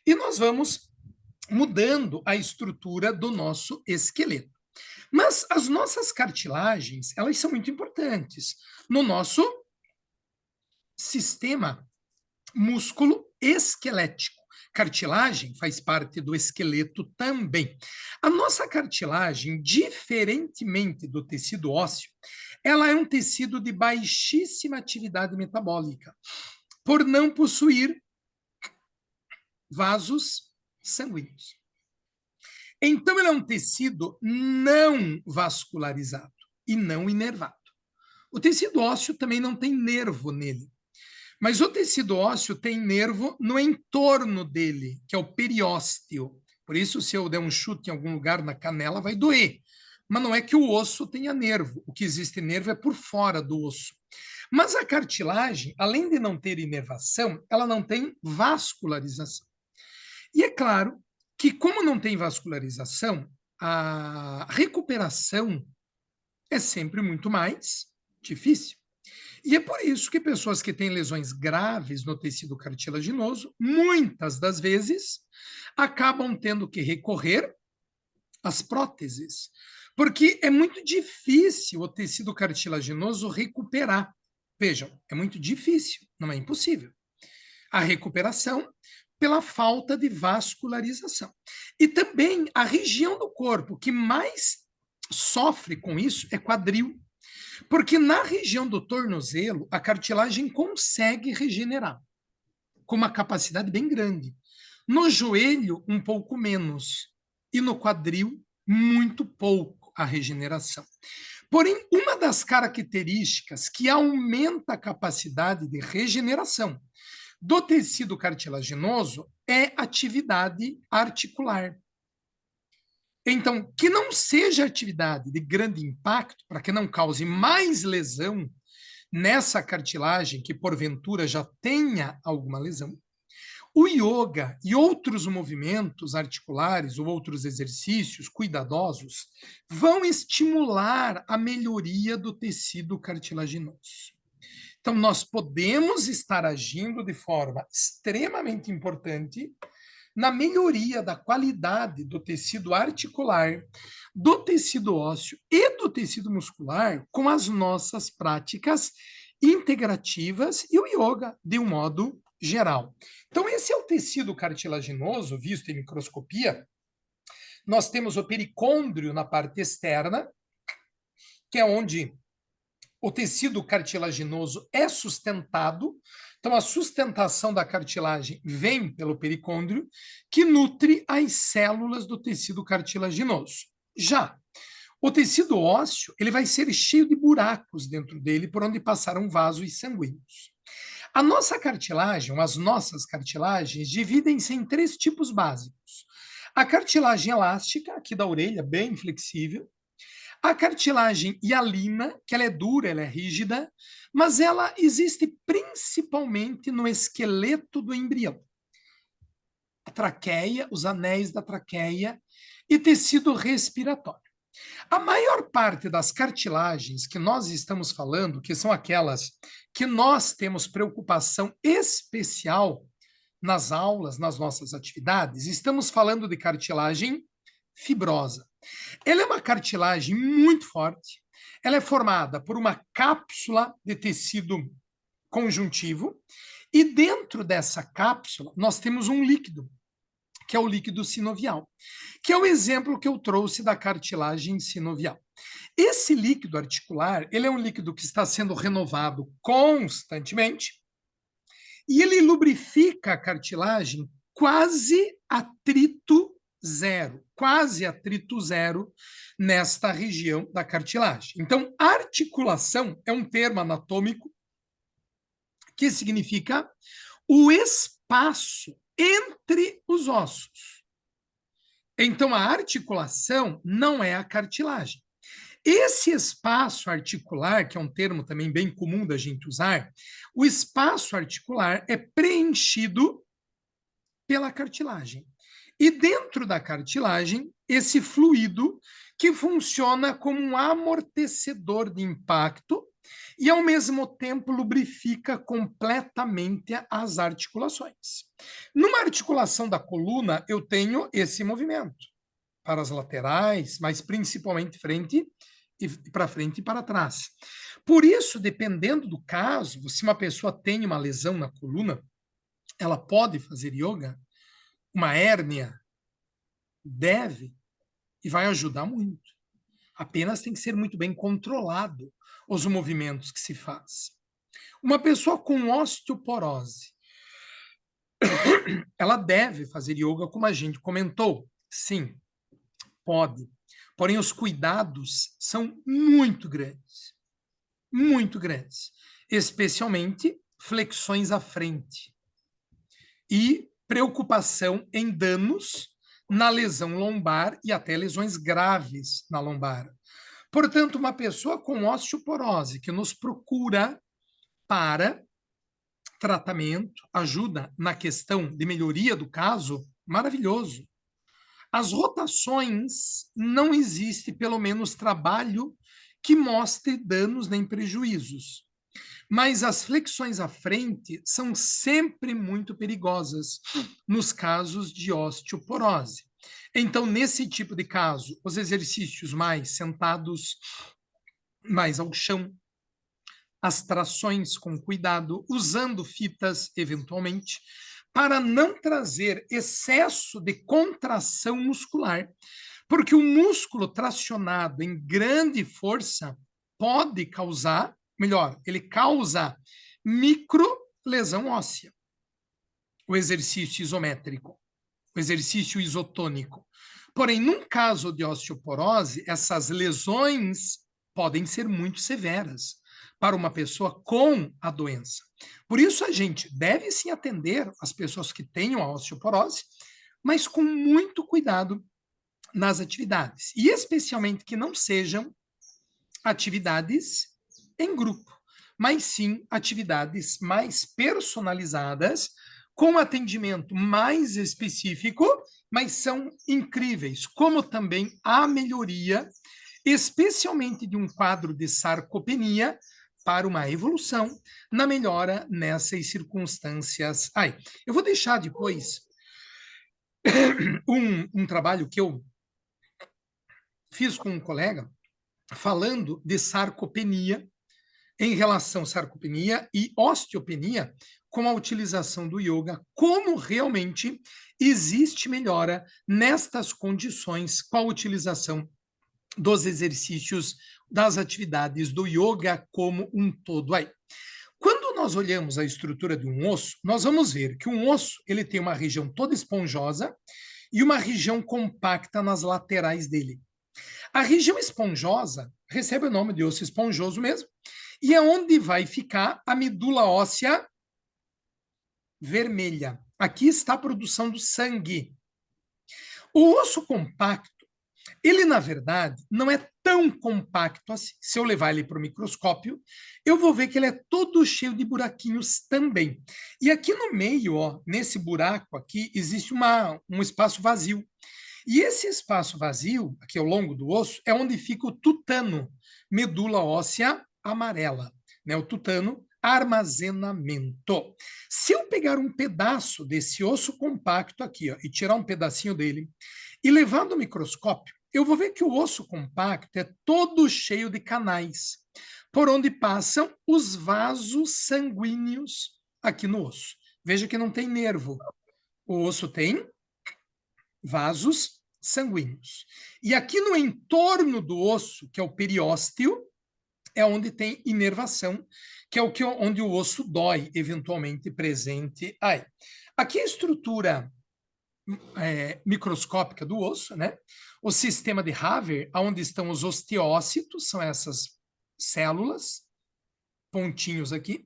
e nós vamos mudando a estrutura do nosso esqueleto. Mas as nossas cartilagens, elas são muito importantes no nosso sistema músculo esquelético. Cartilagem faz parte do esqueleto também. A nossa cartilagem, diferentemente do tecido ósseo, ela é um tecido de baixíssima atividade metabólica, por não possuir vasos sanguíneos. Então, ele é um tecido não vascularizado e não inervado. O tecido ósseo também não tem nervo nele. Mas o tecido ósseo tem nervo no entorno dele, que é o periósteo. Por isso, se eu der um chute em algum lugar na canela, vai doer. Mas não é que o osso tenha nervo. O que existe nervo é por fora do osso. Mas a cartilagem, além de não ter inervação, ela não tem vascularização. E é claro que, como não tem vascularização, a recuperação é sempre muito mais difícil. E é por isso que pessoas que têm lesões graves no tecido cartilaginoso, muitas das vezes, acabam tendo que recorrer às próteses, porque é muito difícil o tecido cartilaginoso recuperar. Vejam, é muito difícil, não é impossível. A recuperação pela falta de vascularização. E também a região do corpo que mais sofre com isso é quadril, porque na região do tornozelo a cartilagem consegue regenerar com uma capacidade bem grande. No joelho, um pouco menos. E no quadril, muito pouco a regeneração. Porém, uma das características que aumenta a capacidade de regeneração do tecido cartilaginoso é atividade articular. Então, que não seja atividade de grande impacto, para que não cause mais lesão nessa cartilagem que porventura já tenha alguma lesão, o yoga e outros movimentos articulares ou outros exercícios cuidadosos vão estimular a melhoria do tecido cartilaginoso. Então, nós podemos estar agindo de forma extremamente importante na melhoria da qualidade do tecido articular, do tecido ósseo e do tecido muscular com as nossas práticas integrativas e o yoga de um modo geral. Então, esse é o tecido cartilaginoso visto em microscopia. Nós temos o pericôndrio na parte externa, que é onde o tecido cartilaginoso é sustentado. Então, a sustentação da cartilagem vem pelo pericôndrio, que nutre as células do tecido cartilaginoso. Já o tecido ósseo, ele vai ser cheio de buracos dentro dele, por onde passaram vasos sanguíneos. A nossa cartilagem, as nossas cartilagens, dividem-se em 3 tipos básicos. A cartilagem elástica, aqui da orelha, bem flexível. A cartilagem hialina, que ela é dura, ela é rígida, mas ela existe principalmente no esqueleto do embrião. A traqueia, os anéis da traqueia e tecido respiratório. A maior parte das cartilagens que nós estamos falando, que são aquelas que nós temos preocupação especial nas aulas, nas nossas atividades, estamos falando de cartilagem fibrosa. Ela é uma cartilagem muito forte, ela é formada por uma cápsula de tecido conjuntivo, e dentro dessa cápsula nós temos um líquido, que é o líquido sinovial, que é o exemplo que eu trouxe da cartilagem sinovial. Esse líquido articular, ele é um líquido que está sendo renovado constantemente, e ele lubrifica a cartilagem quase atrito zero nesta região da cartilagem. Então, articulação é um termo anatômico que significa o espaço entre os ossos. Então, a articulação não é a cartilagem. Esse espaço articular, que é um termo também bem comum da gente usar, o espaço articular é preenchido pela cartilagem. E dentro da cartilagem, esse fluido que funciona como um amortecedor de impacto e, ao mesmo tempo, lubrifica completamente as articulações. Numa articulação da coluna, eu tenho esse movimento para as laterais, mas principalmente para frente e para trás. Por isso, dependendo do caso, se uma pessoa tem uma lesão na coluna, ela pode fazer yoga. Uma hérnia deve e vai ajudar muito. Apenas tem que ser muito bem controlado os movimentos que se faz. Uma pessoa com osteoporose, ela deve fazer yoga, como a gente comentou? Sim, pode. Porém, os cuidados são muito grandes, especialmente flexões à frente e preocupação em danos na lesão lombar e até lesões graves na lombar. Portanto, uma pessoa com osteoporose que nos procura para tratamento, ajuda na questão de melhoria do caso, maravilhoso. As rotações, não existe pelo menos trabalho que mostre danos nem prejuízos. Mas as flexões à frente são sempre muito perigosas nos casos de osteoporose. Então, nesse tipo de caso, os exercícios mais sentados, mais ao chão, as trações com cuidado, usando fitas eventualmente, para não trazer excesso de contração muscular. Porque o músculo tracionado em grande força pode causar, melhor, ele causa microlesão óssea. O exercício isométrico, o exercício isotônico. Porém, num caso de osteoporose, essas lesões podem ser muito severas para uma pessoa com a doença. Por isso, a gente deve sim atender as pessoas que tenham a osteoporose, mas com muito cuidado nas atividades. E especialmente que não sejam atividades em grupo, mas sim atividades mais personalizadas, com atendimento mais específico, mas são incríveis, como também a melhoria, especialmente de um quadro de sarcopenia, para uma evolução na melhora nessas circunstâncias. Eu vou deixar depois um trabalho que eu fiz com um colega, falando de sarcopenia, em relação à sarcopenia e osteopenia, com a utilização do yoga, como realmente existe melhora nestas condições com a utilização dos exercícios, das atividades do yoga como um todo. Quando nós olhamos a estrutura de um osso, nós vamos ver que um osso ele tem uma região toda esponjosa e uma região compacta nas laterais dele. A região esponjosa recebe o nome de osso esponjoso mesmo, e é onde vai ficar a medula óssea vermelha. Aqui está a produção do sangue. O osso compacto, ele, na verdade, não é tão compacto assim. Se eu levar ele para o microscópio, eu vou ver que ele é todo cheio de buraquinhos também. E aqui no meio, ó, nesse buraco aqui, existe um espaço vazio. E esse espaço vazio, aqui ao longo do osso, é onde fica o tutano, medula óssea amarela, né? O tutano, armazenamento. Se eu pegar um pedaço desse osso compacto aqui, ó, e tirar um pedacinho dele, e levar no microscópio, eu vou ver que o osso compacto é todo cheio de canais, por onde passam os vasos sanguíneos aqui no osso. Veja que não tem nervo. O osso tem vasos sanguíneos. E aqui no entorno do osso, que é o periósteo, é onde tem inervação, que é onde o osso dói, eventualmente presente aí. Aqui a estrutura microscópica do osso, né? O sistema de Haver, onde estão os osteócitos, são essas células, pontinhos aqui,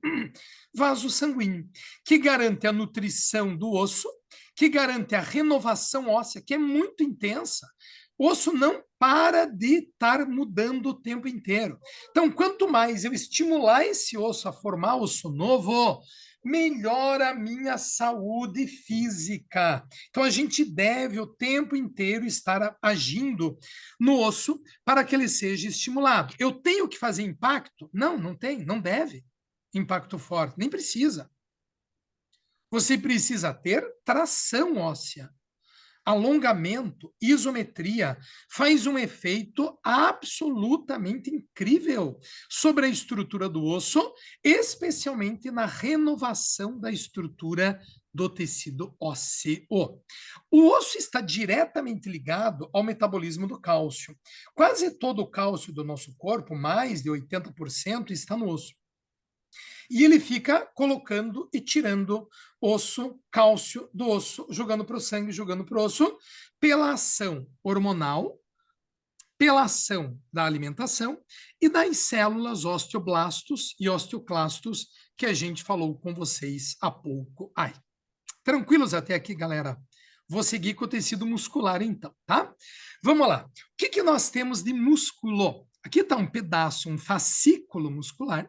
vaso sanguíneo, que garante a nutrição do osso, que garante a renovação óssea, que é muito intensa. O osso não para de estar mudando o tempo inteiro. Então, quanto mais eu estimular esse osso a formar osso novo, melhora a minha saúde física. Então, a gente deve o tempo inteiro estar agindo no osso para que ele seja estimulado. Eu tenho que fazer impacto? Não, não tem, não deve. Impacto forte, nem precisa. Você precisa ter tração óssea. Alongamento, isometria, faz um efeito absolutamente incrível sobre a estrutura do osso, especialmente na renovação da estrutura do tecido ósseo. O osso está diretamente ligado ao metabolismo do cálcio. Quase todo o cálcio do nosso corpo, mais de 80%, está no osso. E ele fica colocando e tirando osso, cálcio do osso, jogando para o sangue, jogando para o osso, pela ação hormonal, pela ação da alimentação e das células osteoblastos e osteoclastos que a gente falou com vocês há pouco. Tranquilos até aqui, galera? Vou seguir com o tecido muscular, então, tá? Vamos lá. O que nós temos de músculo? Aqui está um pedaço, um fascículo muscular.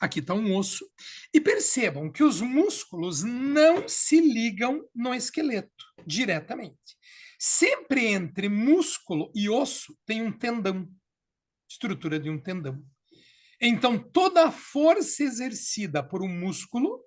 Aqui está um osso. E percebam que os músculos não se ligam no esqueleto diretamente. Sempre entre músculo e osso tem um tendão, estrutura de um tendão. Então, toda a força exercida por um músculo,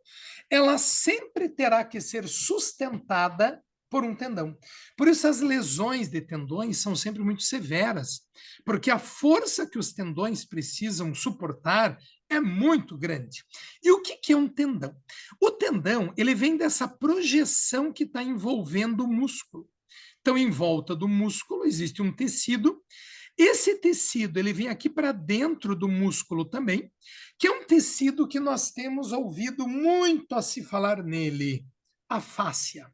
ela sempre terá que ser sustentada por um tendão. Por isso, as lesões de tendões são sempre muito severas, porque a força que os tendões precisam suportar é muito grande. E o que que é um tendão? O tendão, ele vem dessa projeção que está envolvendo o músculo. Então, em volta do músculo existe um tecido. Esse tecido, ele vem aqui para dentro do músculo também, que é um tecido que nós temos ouvido muito a se falar nele, a fáscia.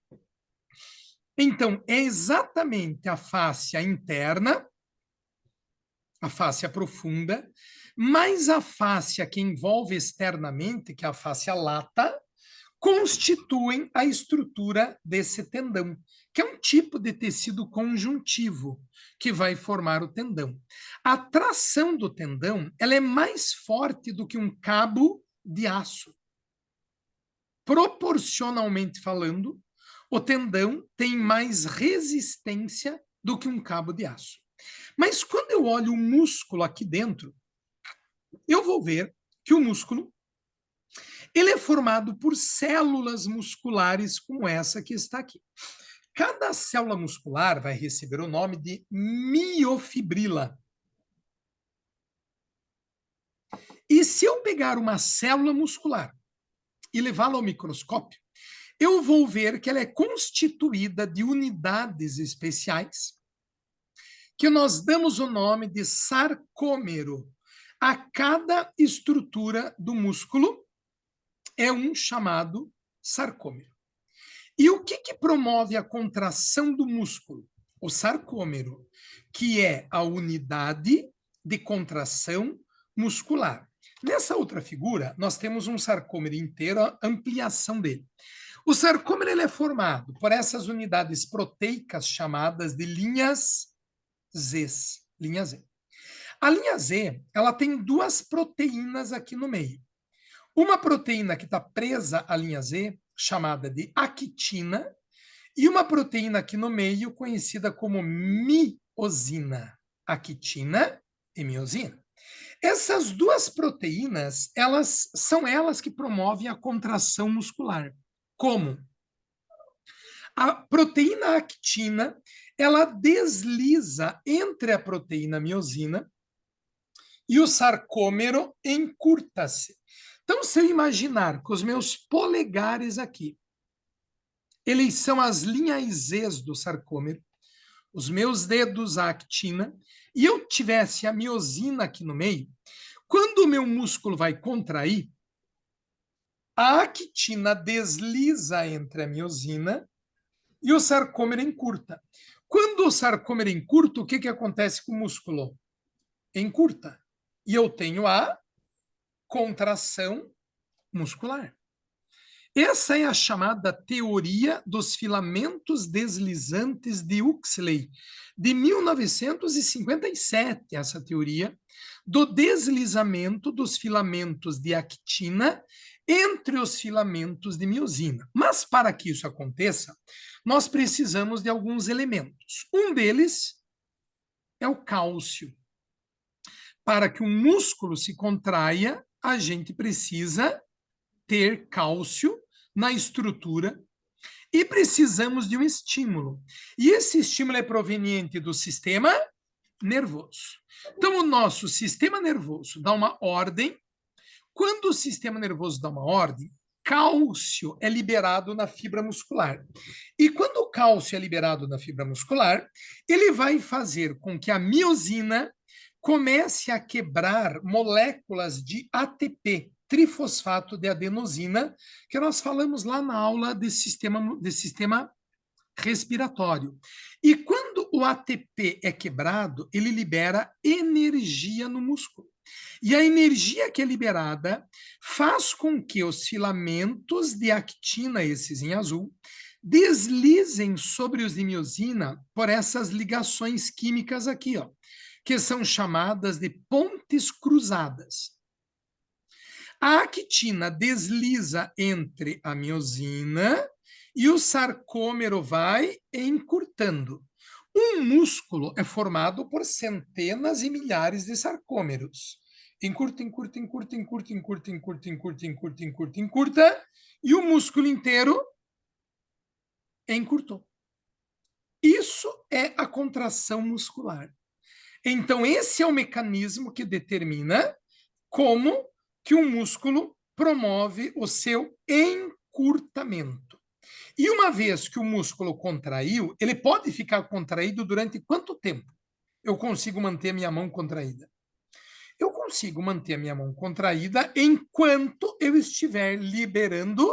Então, é exatamente a fáscia interna, a fáscia profunda, mais a fáscia que envolve externamente, que é a fáscia lata, constituem a estrutura desse tendão, que é um tipo de tecido conjuntivo que vai formar o tendão. A tração do tendão, ela é mais forte do que um cabo de aço. Proporcionalmente falando, o tendão tem mais resistência do que um cabo de aço. Mas quando eu olho o músculo aqui dentro, eu vou ver que o músculo ele é formado por células musculares como essa que está aqui. Cada célula muscular vai receber o nome de miofibrila. E se eu pegar uma célula muscular e levá-la ao microscópio, eu vou ver que ela é constituída de unidades especiais que nós damos o nome de sarcômero. A cada estrutura do músculo é um chamado sarcômero. E o que promove a contração do músculo? O sarcômero, que é a unidade de contração muscular. Nessa outra figura, nós temos um sarcômero inteiro, a ampliação dele. O sarcômero ele é formado por essas unidades proteicas chamadas de linhas Z. Linha Z. A linha Z, ela tem duas proteínas aqui no meio. Uma proteína que está presa à linha Z, chamada de actina, e uma proteína aqui no meio, conhecida como miosina. Actina e miosina. Essas duas proteínas, elas são elas que promovem a contração muscular. Como? A proteína actina, ela desliza entre a proteína miosina e o sarcômero encurta-se. Então, se eu imaginar com os meus polegares aqui, eles são as linhas Z do sarcômero, os meus dedos a actina, e eu tivesse a miosina aqui no meio, quando o meu músculo vai contrair, a actina desliza entre a miosina e o sarcômero encurta. Quando o sarcômero encurta, o que acontece com o músculo? Encurta. E eu tenho a contração muscular. Essa é a chamada teoria dos filamentos deslizantes de Huxley, de 1957, essa teoria do deslizamento dos filamentos de actina entre os filamentos de miosina. Mas para que isso aconteça, nós precisamos de alguns elementos. Um deles é o cálcio. Para que o músculo se contraia, a gente precisa ter cálcio na estrutura e precisamos de um estímulo. E esse estímulo é proveniente do sistema nervoso. Então, o nosso sistema nervoso dá uma ordem. Quando o sistema nervoso dá uma ordem, cálcio é liberado na fibra muscular. E quando o cálcio é liberado na fibra muscular, ele vai fazer com que a miosina comece a quebrar moléculas de ATP, trifosfato de adenosina, que nós falamos lá na aula de sistema respiratório. E quando o ATP é quebrado, ele libera energia no músculo. E a energia que é liberada faz com que os filamentos de actina, esses em azul, deslizem sobre os de miosina por essas ligações químicas aqui, ó, que são chamadas de pontes cruzadas. A actina desliza entre a miosina e o sarcômero vai encurtando. Um músculo é formado por centenas e milhares de sarcômeros. Encurta, encurta, encurta, encurta, encurta, encurta, encurta, encurta, encurta, encurta, e o músculo inteiro encurtou. Isso é a contração muscular. Então, esse é o mecanismo que determina como que o músculo promove o seu encurtamento. E uma vez que o músculo contraiu, ele pode ficar contraído durante quanto tempo? Eu consigo manter a minha mão contraída? Eu consigo manter a minha mão contraída enquanto eu estiver liberando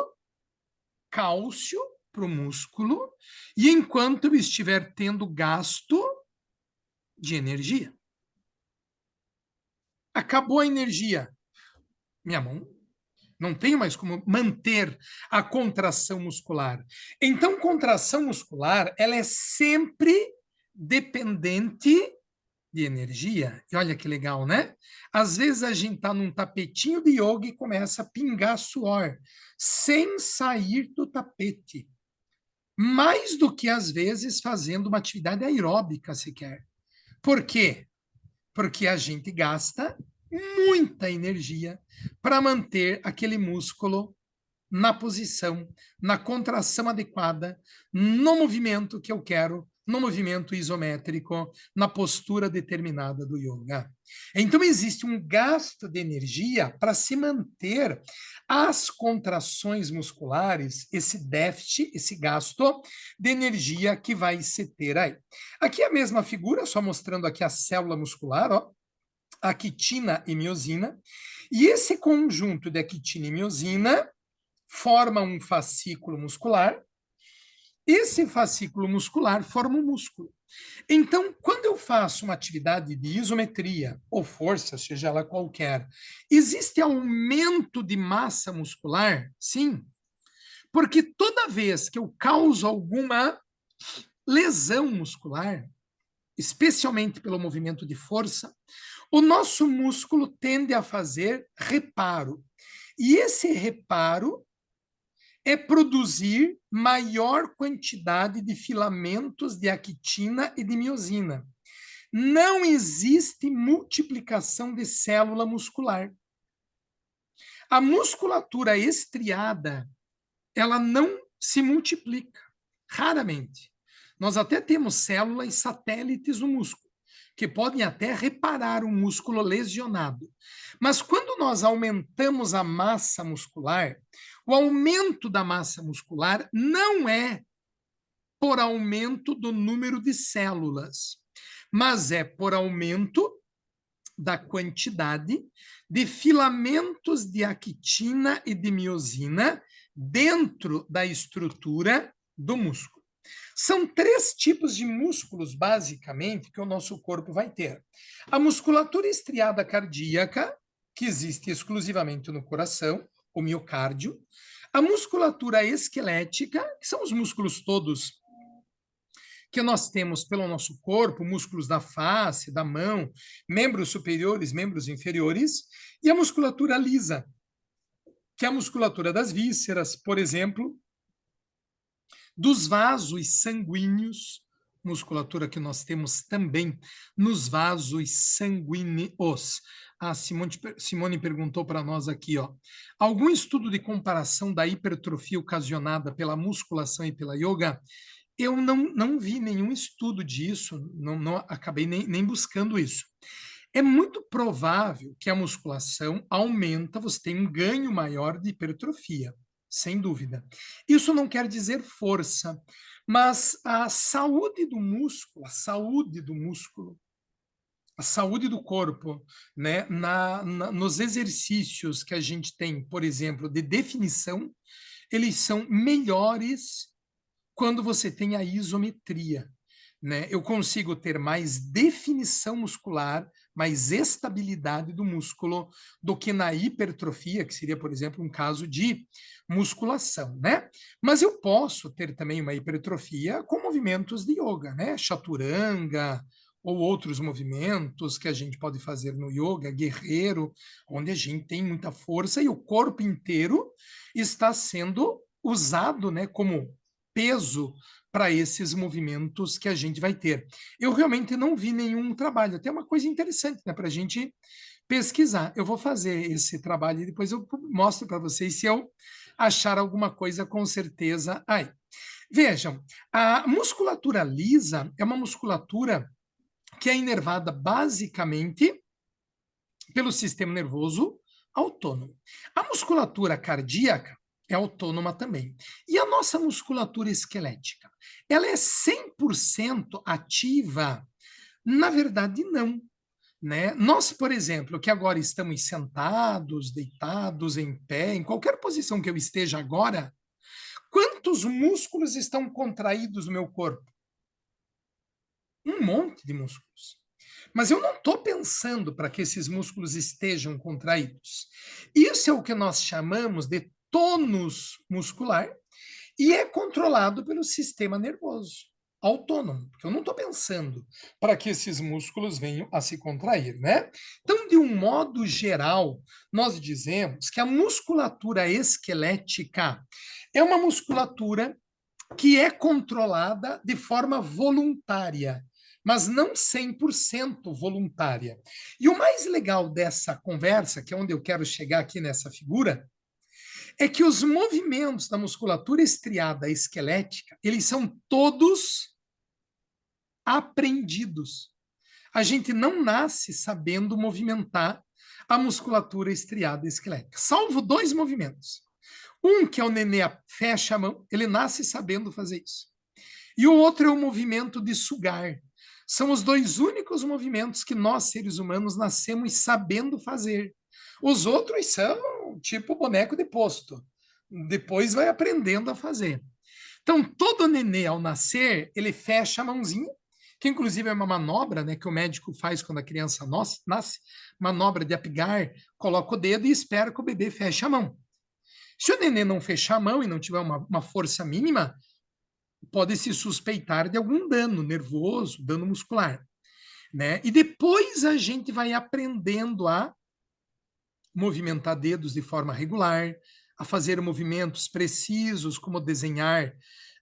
cálcio para o músculo e enquanto eu estiver tendo gasto de energia. Acabou a energia. Minha mão não tenho mais como manter a contração muscular. Então, contração muscular, ela é sempre dependente de energia. E olha que legal, né? Às vezes a gente está num tapetinho de yoga e começa a pingar suor, sem sair do tapete. Mais do que, às vezes, fazendo uma atividade aeróbica sequer. Por quê? Porque a gente gasta muita energia para manter aquele músculo na posição, na contração adequada, no movimento que eu quero, no movimento isométrico, na postura determinada do yoga. Então, existe um gasto de energia para se manter as contrações musculares, esse déficit, esse gasto de energia que vai se ter aí. Aqui a mesma figura, só mostrando aqui a célula muscular, ó, a quitina e miosina, e esse conjunto de quitina e miosina forma um fascículo muscular. Esse fascículo muscular forma um músculo. Então, quando eu faço uma atividade de isometria ou força, seja ela qualquer, existe aumento de massa muscular? Sim. Porque toda vez que eu causo alguma lesão muscular, especialmente pelo movimento de força, o nosso músculo tende a fazer reparo. E esse reparo é produzir maior quantidade de filamentos de actina e de miosina. Não existe multiplicação de célula muscular. A musculatura estriada, ela não se multiplica, raramente. Nós até temos células satélites no músculo, que podem até reparar um músculo lesionado. Mas quando nós aumentamos a massa muscular, o aumento da massa muscular não é por aumento do número de células, mas é por aumento da quantidade de filamentos de actina e de miosina dentro da estrutura do músculo. São 3 tipos de músculos, basicamente, que o nosso corpo vai ter. A musculatura estriada cardíaca, que existe exclusivamente no coração, o miocárdio. A musculatura esquelética, que são os músculos todos que nós temos pelo nosso corpo, músculos da face, da mão, membros superiores, membros inferiores, e a musculatura lisa, que é a musculatura das vísceras, por exemplo, dos vasos sanguíneos, musculatura que nós temos também nos vasos sanguíneos. A Simone perguntou para nós aqui, ó, algum estudo de comparação da hipertrofia ocasionada pela musculação e pela yoga? Eu não vi nenhum estudo disso, não acabei nem buscando isso. É muito provável que a musculação aumenta, você tem um ganho maior de hipertrofia, sem dúvida. Isso não quer dizer força, mas a saúde do músculo, a saúde do corpo, né, nos exercícios que a gente tem, por exemplo, de definição, eles são melhores quando você tem a isometria, né? Eu consigo ter mais definição muscular, mais estabilidade do músculo do que na hipertrofia, que seria, por exemplo, um caso de musculação, né? Mas eu posso ter também uma hipertrofia com movimentos de yoga, né? Chaturanga ou outros movimentos que a gente pode fazer no yoga, guerreiro, onde a gente tem muita força e o corpo inteiro está sendo usado, né, como peso para esses movimentos que a gente vai ter. Eu realmente não vi nenhum trabalho, até uma coisa interessante, né, para a gente pesquisar. Eu vou fazer esse trabalho e depois eu mostro para vocês se eu achar alguma coisa com certeza aí. Vejam, a musculatura lisa é uma musculatura que é inervada basicamente pelo sistema nervoso autônomo. A musculatura cardíaca é autônoma também. E a nossa musculatura esquelética? Ela é 100% ativa? Na verdade, não. Né? Nós, por exemplo, que agora estamos sentados, deitados, em pé, em qualquer posição que eu esteja agora, quantos músculos estão contraídos no meu corpo? Um monte de músculos. Mas eu não estou pensando para que esses músculos estejam contraídos. Isso é o que nós chamamos de tônus muscular e é controlado pelo sistema nervoso autônomo, porque eu não estou pensando para que esses músculos venham a se contrair, né? Então, de um modo geral, nós dizemos que a musculatura esquelética é uma musculatura que é controlada de forma voluntária, mas não 100% voluntária. E o mais legal dessa conversa, que é onde eu quero chegar aqui nessa figura, é que os movimentos da musculatura estriada esquelética, eles são todos aprendidos. A gente não nasce sabendo movimentar a musculatura estriada esquelética, salvo dois movimentos. Um, que é o nenê fecha a mão, ele nasce sabendo fazer isso. E o outro é o movimento de sugar. São os dois únicos movimentos que nós, seres humanos, nascemos sabendo fazer. Os outros são tipo boneco de posto. Depois vai aprendendo a fazer. Então, todo nenê, ao nascer, ele fecha a mãozinha, que inclusive é uma manobra, né, que o médico faz quando a criança nasce, manobra de Apgar, coloca o dedo e espera que o bebê feche a mão. Se o nenê não fechar a mão e não tiver uma força mínima, pode se suspeitar de algum dano nervoso, dano muscular, né? E depois a gente vai aprendendo a movimentar dedos de forma regular, a fazer movimentos precisos, como desenhar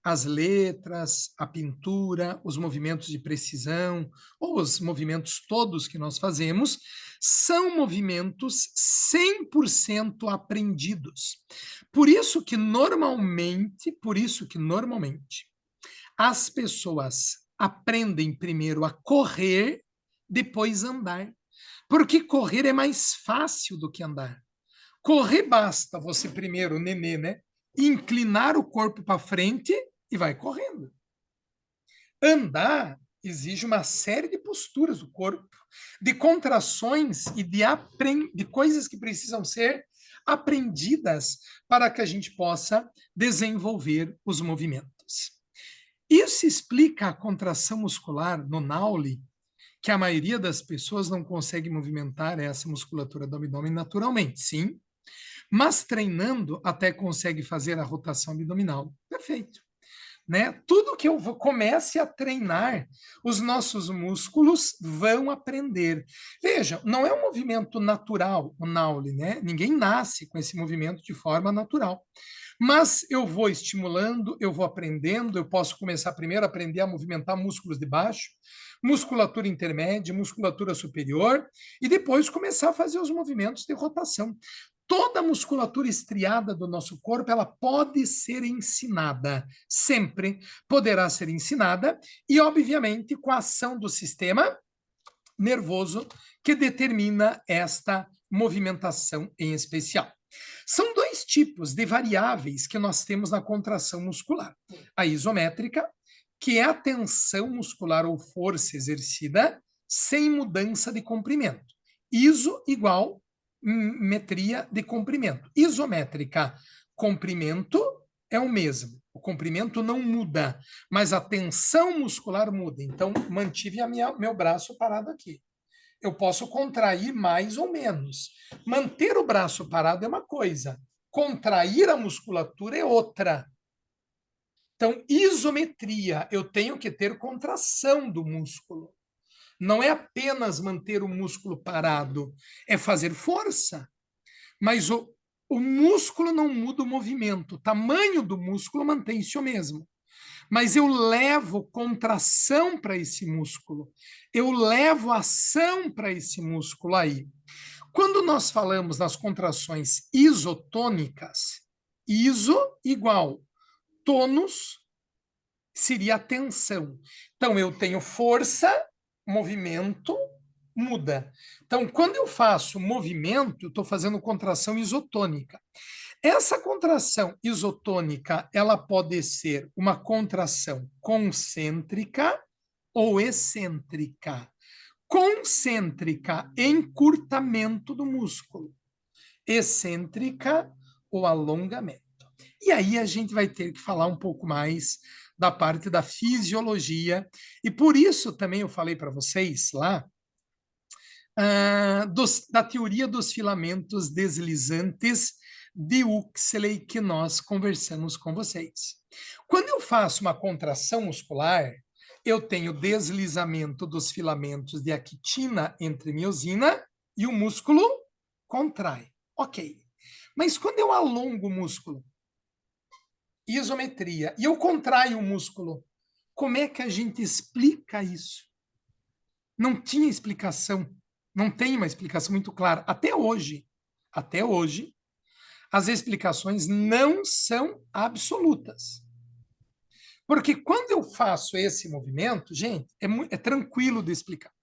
as letras, a pintura, os movimentos de precisão, ou os movimentos todos que nós fazemos, são movimentos 100% aprendidos. Por isso que normalmente, as pessoas aprendem primeiro a correr, depois andar. Porque correr é mais fácil do que andar. Correr basta você primeiro, nenê, né? Inclinar o corpo para frente e vai correndo. Andar exige uma série de posturas do corpo, de contrações e de coisas que precisam ser aprendidas para que a gente possa desenvolver os movimentos. Isso explica a contração muscular no Nauli, que a maioria das pessoas não consegue movimentar essa musculatura do abdômen naturalmente, sim, mas treinando até consegue fazer a rotação abdominal. Perfeito. Né? Tudo que eu comece a treinar, os nossos músculos vão aprender. Veja, não é um movimento natural o Nauli, né? Ninguém nasce com esse movimento de forma natural. Mas eu vou estimulando, eu vou aprendendo, eu posso começar primeiro a aprender a movimentar músculos de baixo, musculatura intermédia, musculatura superior, e depois começar a fazer os movimentos de rotação. Toda a musculatura estriada do nosso corpo, ela pode ser ensinada, sempre poderá ser ensinada, e obviamente com a ação do sistema nervoso que determina esta movimentação em especial. São dois tipos de variáveis que nós temos na contração muscular. A isométrica, que é a tensão muscular ou força exercida sem mudança de comprimento. Iso igual metria de comprimento. Isométrica, comprimento é o mesmo. O comprimento não muda, mas a tensão muscular muda. Então, mantive meu braço parado aqui. Eu posso contrair mais ou menos. Manter o braço parado é uma coisa, contrair a musculatura é outra. Então, isometria, eu tenho que ter contração do músculo. Não é apenas manter o músculo parado, é fazer força. Mas o músculo não muda o movimento, o tamanho do músculo mantém-se o mesmo. Mas eu levo contração para esse músculo, eu levo ação para esse músculo aí. Quando nós falamos nas contrações isotônicas, iso igual tônus seria a tensão. Então eu tenho força, movimento, muda. Então, quando eu faço movimento, eu estou fazendo contração isotônica. Essa contração isotônica, ela pode ser uma contração concêntrica ou excêntrica. Concêntrica, encurtamento do músculo. Excêntrica, o alongamento. E aí a gente vai ter que falar um pouco mais da parte da fisiologia. E por isso também eu falei para vocês lá da teoria dos filamentos deslizantes de Huxley que nós conversamos com vocês. Quando eu faço uma contração muscular, eu tenho deslizamento dos filamentos de actina entre miosina e o músculo contrai. Ok. Mas quando eu alongo o músculo, isometria, e eu contraio o músculo, como é que a gente explica isso? Não tinha explicação. Não tem uma explicação muito clara. Até hoje, as explicações não são absolutas. Porque quando eu faço esse movimento, gente, é tranquilo de explicar.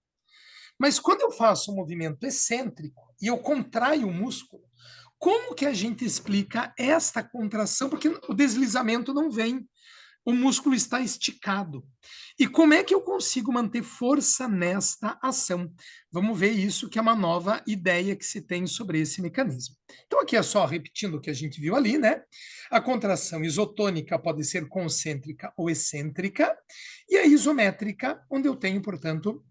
Mas quando eu faço um movimento excêntrico e eu contraio o músculo, como que a gente explica esta contração? Porque o deslizamento não vem, o músculo está esticado. E como é que eu consigo manter força nesta ação? Vamos ver isso, que é uma nova ideia que se tem sobre esse mecanismo. Então, aqui é só repetindo o que a gente viu ali, né? A contração isotônica pode ser concêntrica ou excêntrica, e a isométrica, onde eu tenho, portanto,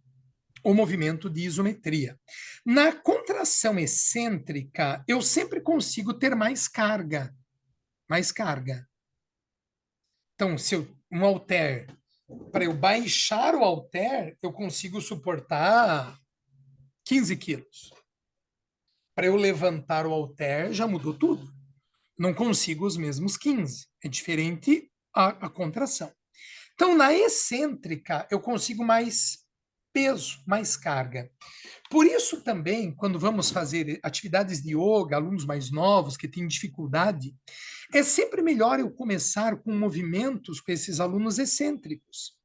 o movimento de isometria. Na contração excêntrica, eu sempre consigo ter mais carga. Mais carga. Então, se um halter, para eu baixar o halter, eu consigo suportar 15 quilos. Para eu levantar o halter, já mudou tudo. Não consigo os mesmos 15. É diferente a contração. Então, na excêntrica, eu consigo mais peso, mais carga. Por isso também, quando vamos fazer atividades de yoga, alunos mais novos que têm dificuldade, é sempre melhor eu começar com movimentos com esses alunos excêntricos.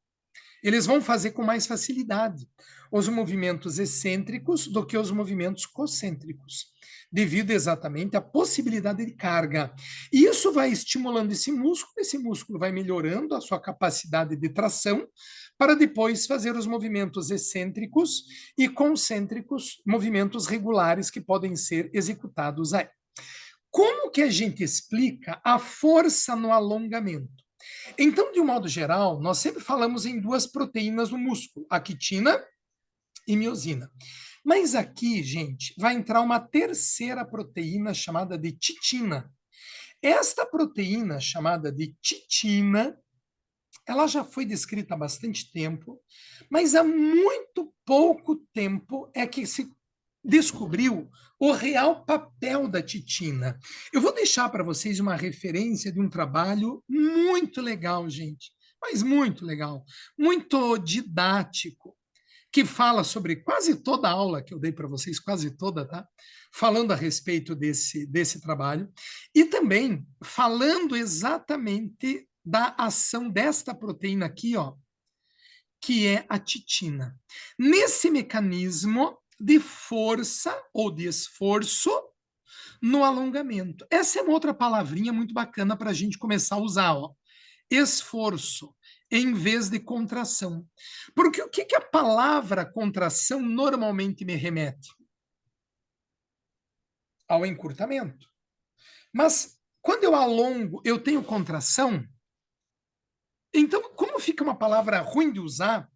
Eles vão fazer com mais facilidade os movimentos excêntricos do que os movimentos concêntricos, devido exatamente à possibilidade de carga. E isso vai estimulando esse músculo vai melhorando a sua capacidade de tração, para depois fazer os movimentos excêntricos e concêntricos, movimentos regulares que podem ser executados aí. Como que a gente explica a força no alongamento? Então, de um modo geral, nós sempre falamos em duas proteínas no músculo, a quitina e miosina. Mas aqui, gente, vai entrar uma terceira proteína chamada de titina. Esta proteína chamada de titina, ela já foi descrita há bastante tempo, mas há muito pouco tempo é que se descobriu o real papel da titina. Eu vou deixar para vocês uma referência de um trabalho muito legal, gente, mas muito legal, muito didático, que fala sobre quase toda a aula que eu dei para vocês, quase toda, tá? Falando a respeito desse trabalho, e também falando exatamente da ação desta proteína aqui, ó, que é a titina. Nesse mecanismo de força ou de esforço no alongamento. Essa é uma outra palavrinha muito bacana para a gente começar a usar, ó. Esforço em vez de contração. Porque o que a palavra contração normalmente me remete? Ao encurtamento. Mas quando eu alongo, eu tenho contração? Então, como fica uma palavra ruim de usar?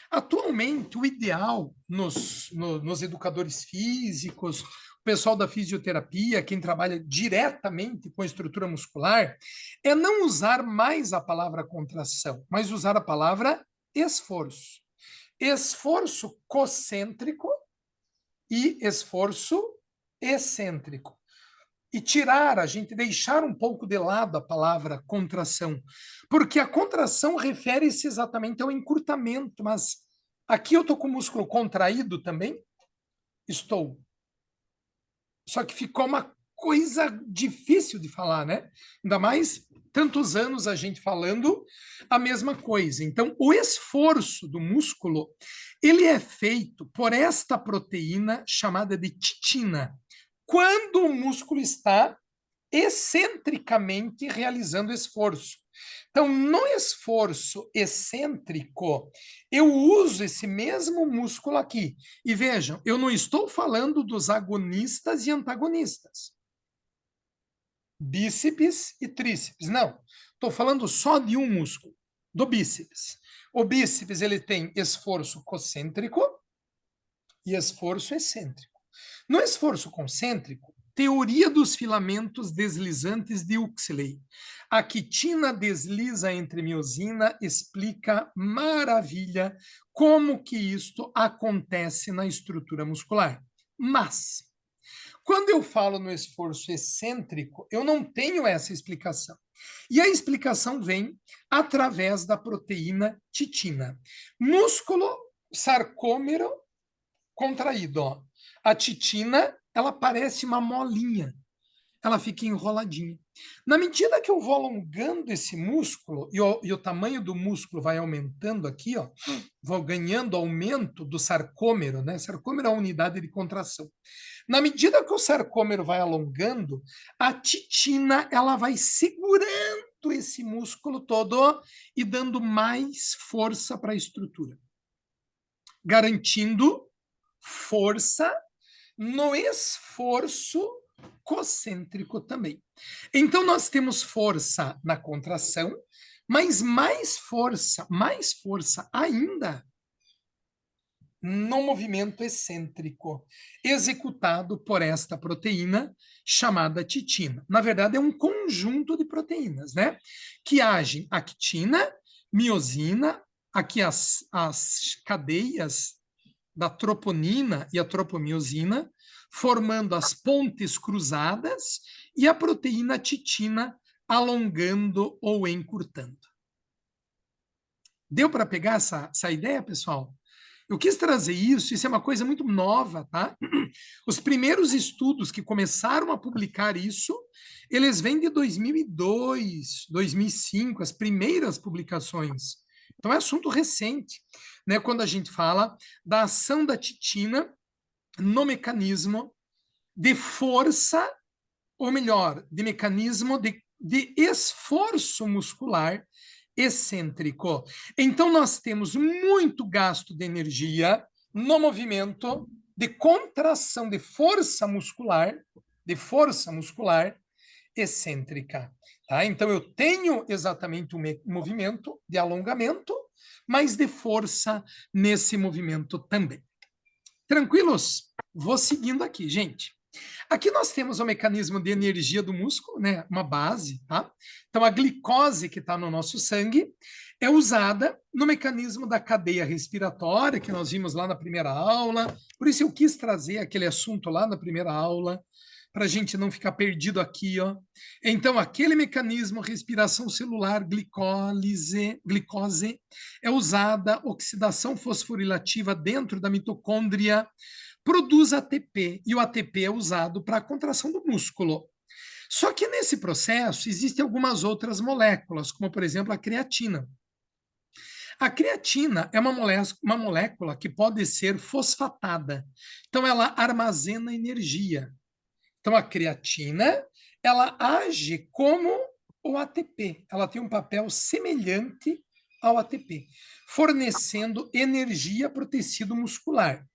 Atualmente, o ideal nos educadores físicos, o pessoal da fisioterapia, quem trabalha diretamente com a estrutura muscular, é não usar mais a palavra contração, mas usar a palavra esforço. Esforço concêntrico e esforço excêntrico. E tirar, a gente deixar um pouco de lado a palavra contração, porque a contração refere-se exatamente ao encurtamento, mas aqui eu estou com o músculo contraído também? Estou. Só que ficou uma coisa difícil de falar, né? Ainda mais tantos anos a gente falando a mesma coisa. Então, o esforço do músculo, ele é feito por esta proteína chamada de titina, quando o músculo está excentricamente realizando esforço. Então, no esforço excêntrico, eu uso esse mesmo músculo aqui. E vejam, eu não estou falando dos agonistas e antagonistas, bíceps e tríceps, não. Estou falando só de um músculo, do bíceps. O bíceps ele tem esforço concêntrico e esforço excêntrico. No esforço concêntrico, teoria dos filamentos deslizantes de Huxley. A quitina desliza entre miosina, explica maravilha como que isto acontece na estrutura muscular. Mas, quando eu falo no esforço excêntrico, eu não tenho essa explicação. E a explicação vem através da proteína titina. Músculo sarcômero contraído, ó. A titina, ela parece uma molinha, ela fica enroladinha. Na medida que eu vou alongando esse músculo, e o tamanho do músculo vai aumentando aqui, ó, vou ganhando aumento do sarcômero, né? Sarcômero é a unidade de contração. Na medida que o sarcômero vai alongando, a titina, ela vai segurando esse músculo todo e dando mais força para a estrutura, garantindo força no esforço concêntrico também. Então, nós temos força na contração, mas mais força ainda no movimento excêntrico, executado por esta proteína chamada titina. Na verdade, é um conjunto de proteínas, né? Que agem actina, miosina, aqui as cadeias da troponina e a tropomiosina, formando as pontes cruzadas, e a proteína titina alongando ou encurtando. Deu para pegar essa ideia, pessoal? Eu quis trazer isso é uma coisa muito nova, tá? Os primeiros estudos que começaram a publicar isso, eles vêm de 2002, 2005, as primeiras publicações. Então é assunto recente, né? Quando a gente fala da ação da titina no mecanismo de força, ou melhor, de mecanismo de esforço muscular excêntrico. Então, nós temos muito gasto de energia no movimento de contração de força muscular excêntrica. Tá? Então, eu tenho exatamente um movimento de alongamento, mas de força nesse movimento também. Tranquilos? Vou seguindo aqui, gente. Aqui nós temos o mecanismo de energia do músculo, né? Uma base, tá? Então, a glicose que está no nosso sangue é usada no mecanismo da cadeia respiratória, que nós vimos lá na primeira aula. Por isso eu quis trazer aquele assunto lá na primeira aula, para a gente não ficar perdido aqui, ó. Então, aquele mecanismo, respiração celular, glicose, é usada oxidação fosforilativa dentro da mitocôndria, produz ATP, e o ATP é usado para a contração do músculo. Só que nesse processo existem algumas outras moléculas, como por exemplo a creatina. A creatina é uma molécula que pode ser fosfatada, então ela armazena energia. Então a creatina, ela age como o ATP, ela tem um papel semelhante ao ATP, fornecendo energia para o tecido muscular.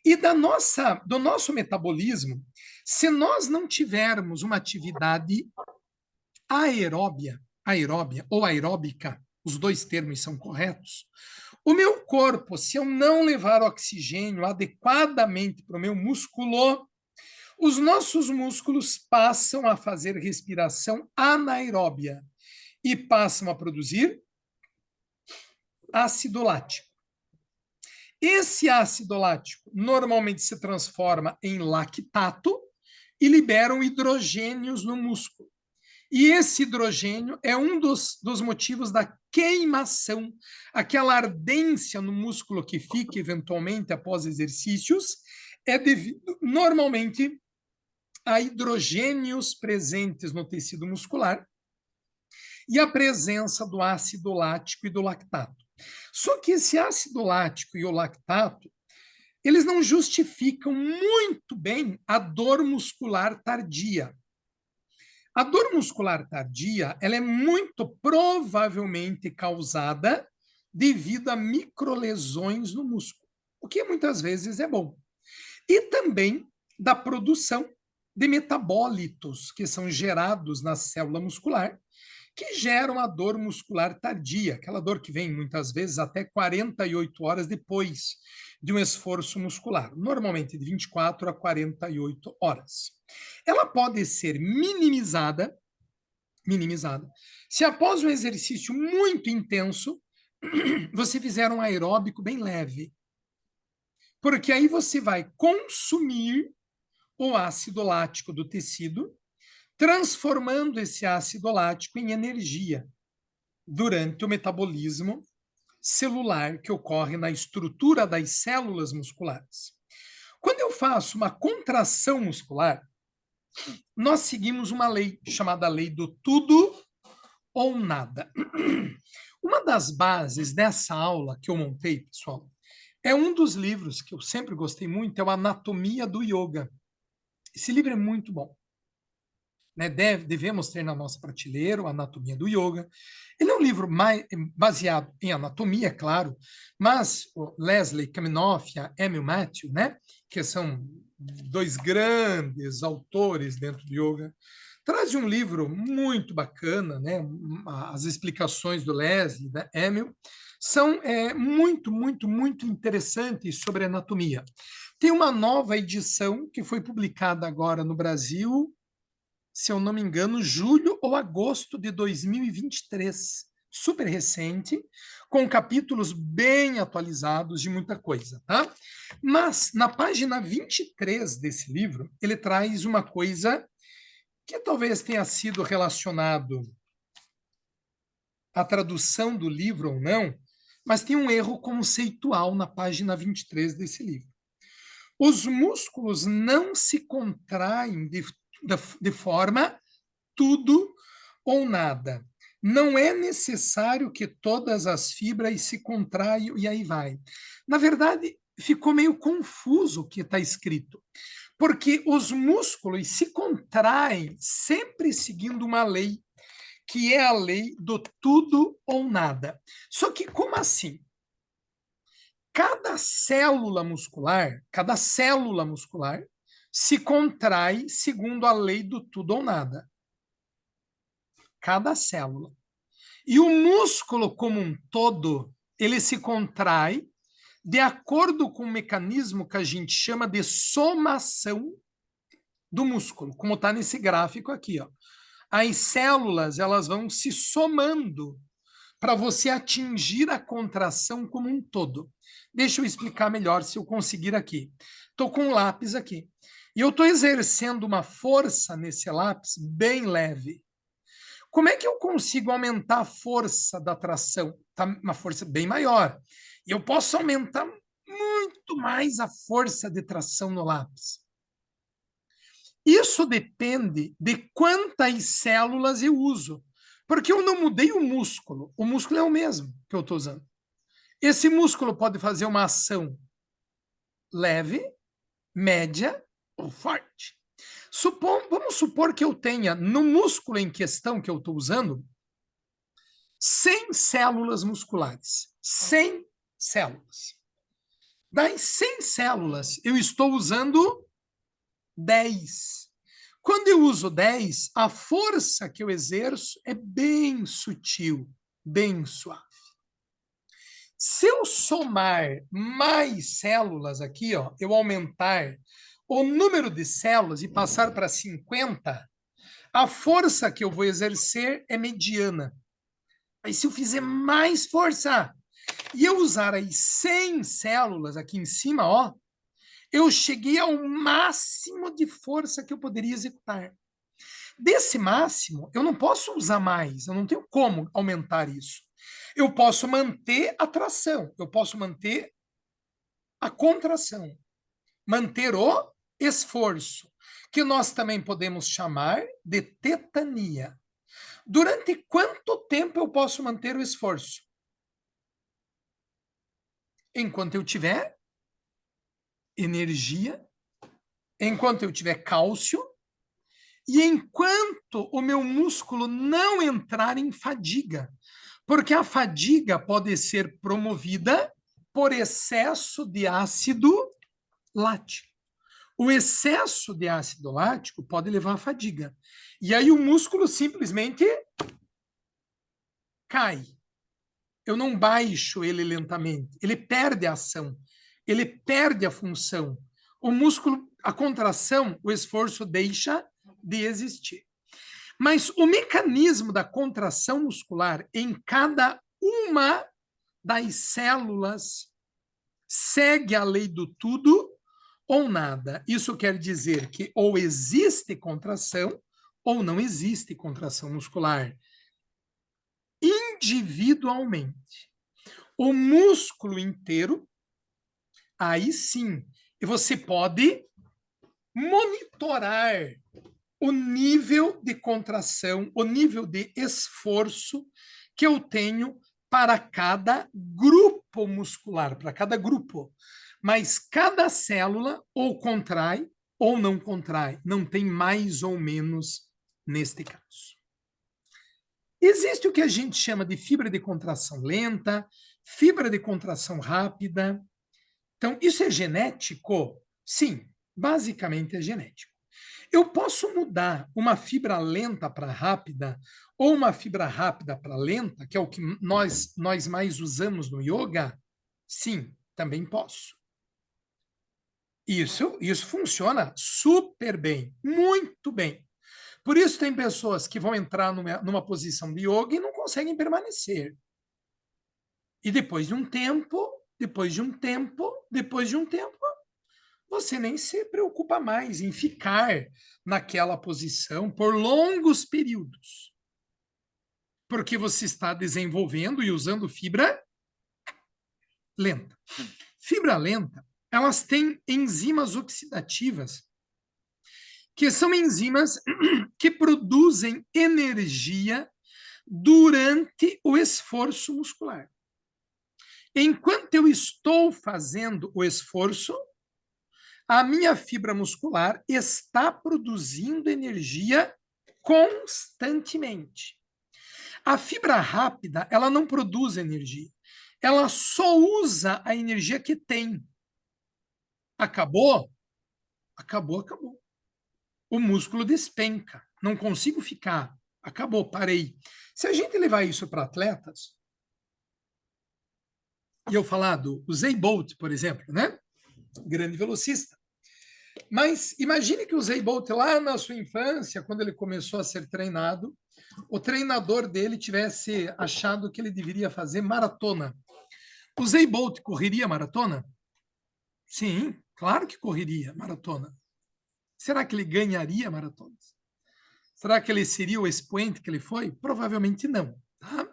E do nosso metabolismo, se nós não tivermos uma atividade aeróbia ou aeróbica, os dois termos são corretos, o meu corpo, se eu não levar oxigênio adequadamente para o meu músculo, os nossos músculos passam a fazer respiração anaeróbia e passam a produzir ácido lático. Esse ácido lático normalmente se transforma em lactato e liberam hidrogênios no músculo. E esse hidrogênio é um dos motivos da queimação, aquela ardência no músculo que fica eventualmente após exercícios, é devido normalmente há hidrogênios presentes no tecido muscular e a presença do ácido lático e do lactato. Só que esse ácido lático e o lactato, eles não justificam muito bem a dor muscular tardia. A dor muscular tardia, ela é muito provavelmente causada devido a microlesões no músculo, o que muitas vezes é bom. E também da produção de metabólitos que são gerados na célula muscular, que geram a dor muscular tardia, aquela dor que vem muitas vezes até 48 horas depois de um esforço muscular, normalmente de 24 a 48 horas. Ela pode ser minimizada se após um exercício muito intenso você fizer um aeróbico bem leve, porque aí você vai consumir o ácido lático do tecido, transformando esse ácido lático em energia durante o metabolismo celular que ocorre na estrutura das células musculares. Quando eu faço uma contração muscular, nós seguimos uma lei chamada lei do tudo ou nada. Uma das bases dessa aula que eu montei, pessoal, é um dos livros que eu sempre gostei muito, é o Anatomia do Yoga. Esse livro é muito bom. Né? Devemos ter na nossa prateleira, Anatomia do Yoga. Ele é um livro baseado em anatomia, é claro, mas o Leslie Kaminoff e a Emil Matthew, né, que são dois grandes autores dentro do yoga, traz um livro muito bacana, né? As explicações do Leslie, da Emil, são muito interessantes sobre anatomia. Tem uma nova edição que foi publicada agora no Brasil, se eu não me engano, julho ou agosto de 2023. Super recente, com capítulos bem atualizados de muita coisa, tá? Mas, na página 23 desse livro, ele traz uma coisa que talvez tenha sido relacionado à tradução do livro ou não, mas tem um erro conceitual na página 23 desse livro. Os músculos não se contraem de forma tudo ou nada. Não é necessário que todas as fibras se contraiam e aí vai. Na verdade, ficou meio confuso o que está escrito, porque os músculos se contraem sempre seguindo uma lei, que é a lei do tudo ou nada. Só que como assim? Cada célula muscular se contrai segundo a lei do tudo ou nada. Cada célula. E o músculo como um todo, ele se contrai de acordo com o mecanismo que a gente chama de somação do músculo, como está nesse gráfico aqui, ó. As células, elas vão se somando para você atingir a contração como um todo. Deixa eu explicar melhor se eu conseguir aqui. Estou com um lápis aqui. E eu estou exercendo uma força nesse lápis bem leve. Como é que eu consigo aumentar a força da tração? Tá uma força bem maior. E eu posso aumentar muito mais a força de tração no lápis. Isso depende de quantas células eu uso. Porque eu não mudei o músculo é o mesmo que eu estou usando. Esse músculo pode fazer uma ação leve, média ou forte. Vamos supor que eu tenha no músculo em questão que eu estou usando 100 células musculares. 100 células. Das 100 células, eu estou usando 10. Quando eu uso 10, a força que eu exerço é bem sutil, bem suave. Se eu somar mais células aqui, ó, eu aumentar o número de células e passar para 50, a força que eu vou exercer é mediana. Mas se eu fizer mais força e eu usar as 100 células aqui em cima, ó, eu cheguei ao máximo de força que eu poderia executar. Desse máximo, eu não posso usar mais, eu não tenho como aumentar isso. Eu posso manter a tração, eu posso manter a contração, manter o esforço. que nós também podemos chamar de tetania. Durante quanto tempo eu posso manter o esforço? Enquanto eu tiver energia, enquanto eu tiver cálcio e enquanto o meu músculo não entrar em fadiga. Porque a fadiga pode ser promovida por excesso de ácido lático. O excesso de ácido lático pode levar à fadiga. E aí o músculo simplesmente cai. Eu não baixo ele lentamente. Ele perde a ação. Ele perde a função. O músculo, a contração, o esforço deixa de existir. Mas o mecanismo da contração muscular em cada uma das células segue a lei do tudo ou nada. Isso quer dizer que ou existe contração ou não existe contração muscular. Individualmente. O músculo inteiro, aí sim, você pode monitorar o nível de contração, o nível de esforço que eu tenho para cada grupo muscular, para cada grupo. Mas cada célula ou contrai ou não contrai, não tem mais ou menos neste caso. Existe o que a gente chama de fibra de contração lenta, fibra de contração rápida. Então, isso é genético? Sim, basicamente é genético. Eu posso mudar uma fibra lenta para rápida ou uma fibra rápida para lenta, que é o que nós mais usamos no yoga? Sim, também posso. Isso funciona super bem, muito bem. Por isso tem pessoas que vão entrar numa posição de yoga e não conseguem permanecer. E depois de um tempo, você nem se preocupa mais em ficar naquela posição por longos períodos. Porque você está desenvolvendo e usando fibra lenta. Fibra lenta, elas têm enzimas oxidativas, que são enzimas que produzem energia durante o esforço muscular. Enquanto eu estou fazendo o esforço, a minha fibra muscular está produzindo energia constantemente. A fibra rápida, ela não produz energia. Ela só usa a energia que tem. Acabou? Acabou. O músculo despenca. Não consigo ficar. Acabou, parei. Se a gente levar isso para atletas, e eu falar do Usain Bolt, por exemplo, né? Grande velocista. Mas imagine que o Usain Bolt, lá na sua infância, quando ele começou a ser treinado, o treinador dele tivesse achado que ele deveria fazer maratona. O Usain Bolt correria maratona? Sim, claro que correria maratona. Será que ele ganharia maratonas? Será que ele seria o expoente que ele foi? Provavelmente não. Tá?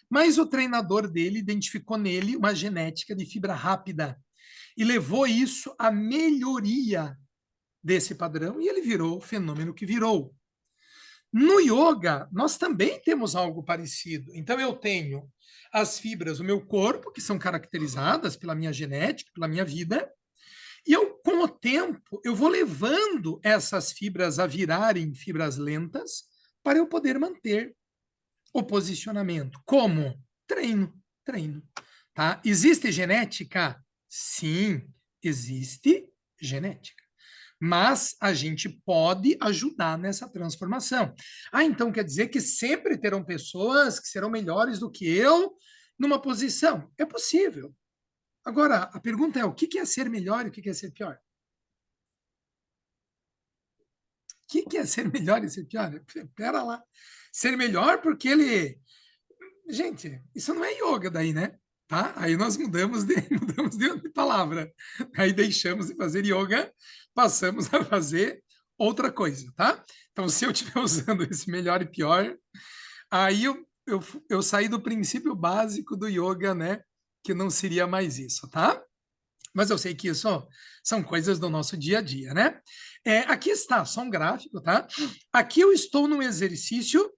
Mas o treinador dele identificou nele uma genética de fibra rápida e levou isso à melhoria desse padrão e ele virou o fenômeno que virou. No yoga, nós também temos algo parecido. Então, eu tenho as fibras do meu corpo, que são caracterizadas pela minha genética, pela minha vida, e eu, com o tempo, eu vou levando essas fibras a virarem fibras lentas para eu poder manter o posicionamento. Como? Treino. Tá? Existe genética? Sim, existe genética. Mas a gente pode ajudar nessa transformação. Ah, então quer dizer que sempre terão pessoas que serão melhores do que eu numa posição? É possível. Agora, a pergunta é, o que é ser melhor e o que é ser pior? O que é ser melhor e ser pior? Pera lá. Ser melhor porque ele... Gente, isso não é yoga daí, né? Tá? Aí nós mudamos de palavra. Aí deixamos de fazer yoga, passamos a fazer outra coisa, tá? Então, se eu estiver usando esse melhor e pior, aí eu saí do princípio básico do yoga, né? Que não seria mais isso, tá? Mas eu sei que isso são coisas do nosso dia a dia, né? Aqui está, só um gráfico, tá? Aqui eu estou num exercício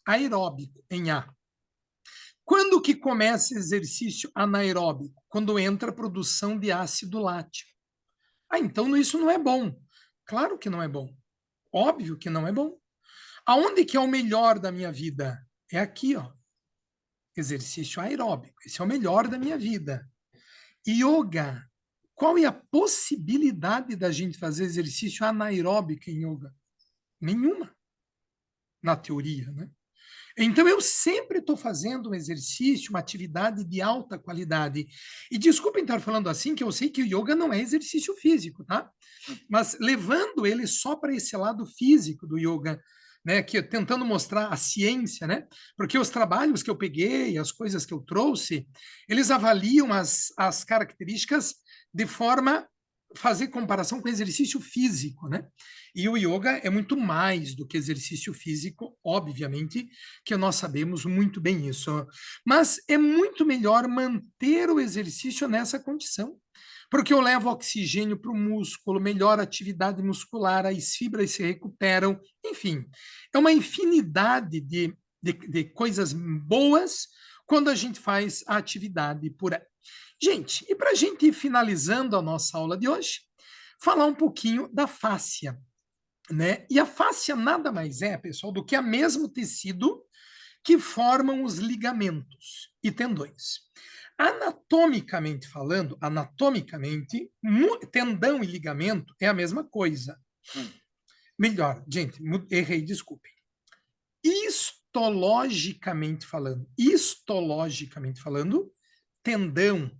aeróbico, em A. Quando que começa exercício anaeróbico? Quando entra a produção de ácido lático. Então isso não é bom. Claro que não é bom. Óbvio que não é bom. Aonde que é o melhor da minha vida? É aqui, ó. Exercício aeróbico. Esse é o melhor da minha vida. Yoga. Qual é a possibilidade da gente fazer exercício anaeróbico em yoga? Nenhuma, na teoria, né? Então, eu sempre estou fazendo um exercício, uma atividade de alta qualidade. E desculpem estar falando assim, que eu sei que o yoga não é exercício físico, tá? Mas levando ele só para esse lado físico do yoga, né, que tentando mostrar a ciência, né? Porque os trabalhos que eu peguei, as coisas que eu trouxe, eles avaliam as características de forma fazer comparação com exercício físico, né? E o yoga é muito mais do que exercício físico, obviamente, que nós sabemos muito bem isso. Mas é muito melhor manter o exercício nessa condição, porque eu levo oxigênio para o músculo, melhora a atividade muscular, as fibras se recuperam, enfim, é uma infinidade de coisas boas quando a gente faz a atividade por aí. Gente, e para a gente ir finalizando a nossa aula de hoje, falar um pouquinho da fáscia, né? E a fáscia nada mais é, pessoal, do que o mesmo tecido que formam os ligamentos e tendões. Anatomicamente, tendão e ligamento é a mesma coisa. Melhor, gente, errei, desculpem. Histologicamente falando, tendão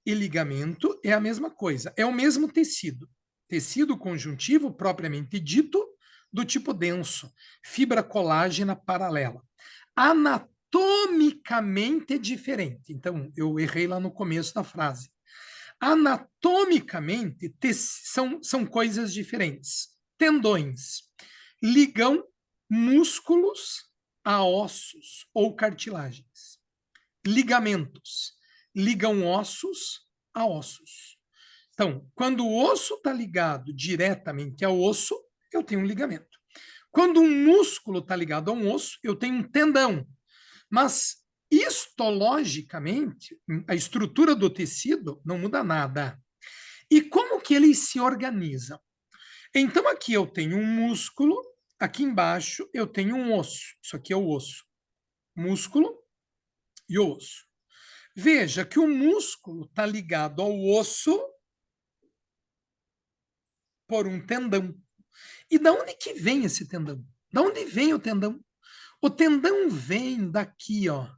e ligamento é a mesma coisa, é o mesmo tecido. Tecido conjuntivo propriamente dito, do tipo denso, fibra colágena paralela. Anatomicamente é diferente. Então, eu errei lá no começo da frase. Anatomicamente, são coisas diferentes. Tendões ligam músculos a ossos ou cartilagens. Ligamentos ligam ossos a ossos. Então, quando o osso está ligado diretamente ao osso, eu tenho um ligamento. Quando um músculo está ligado a um osso, eu tenho um tendão. Mas, histologicamente, a estrutura do tecido não muda nada. E como que eles se organizam? Então, aqui eu tenho um músculo, aqui embaixo eu tenho um osso. Isso aqui é o osso. Músculo e osso. Veja que o músculo está ligado ao osso por um tendão. E da onde que vem esse tendão? Da onde vem o tendão? O tendão vem daqui, ó,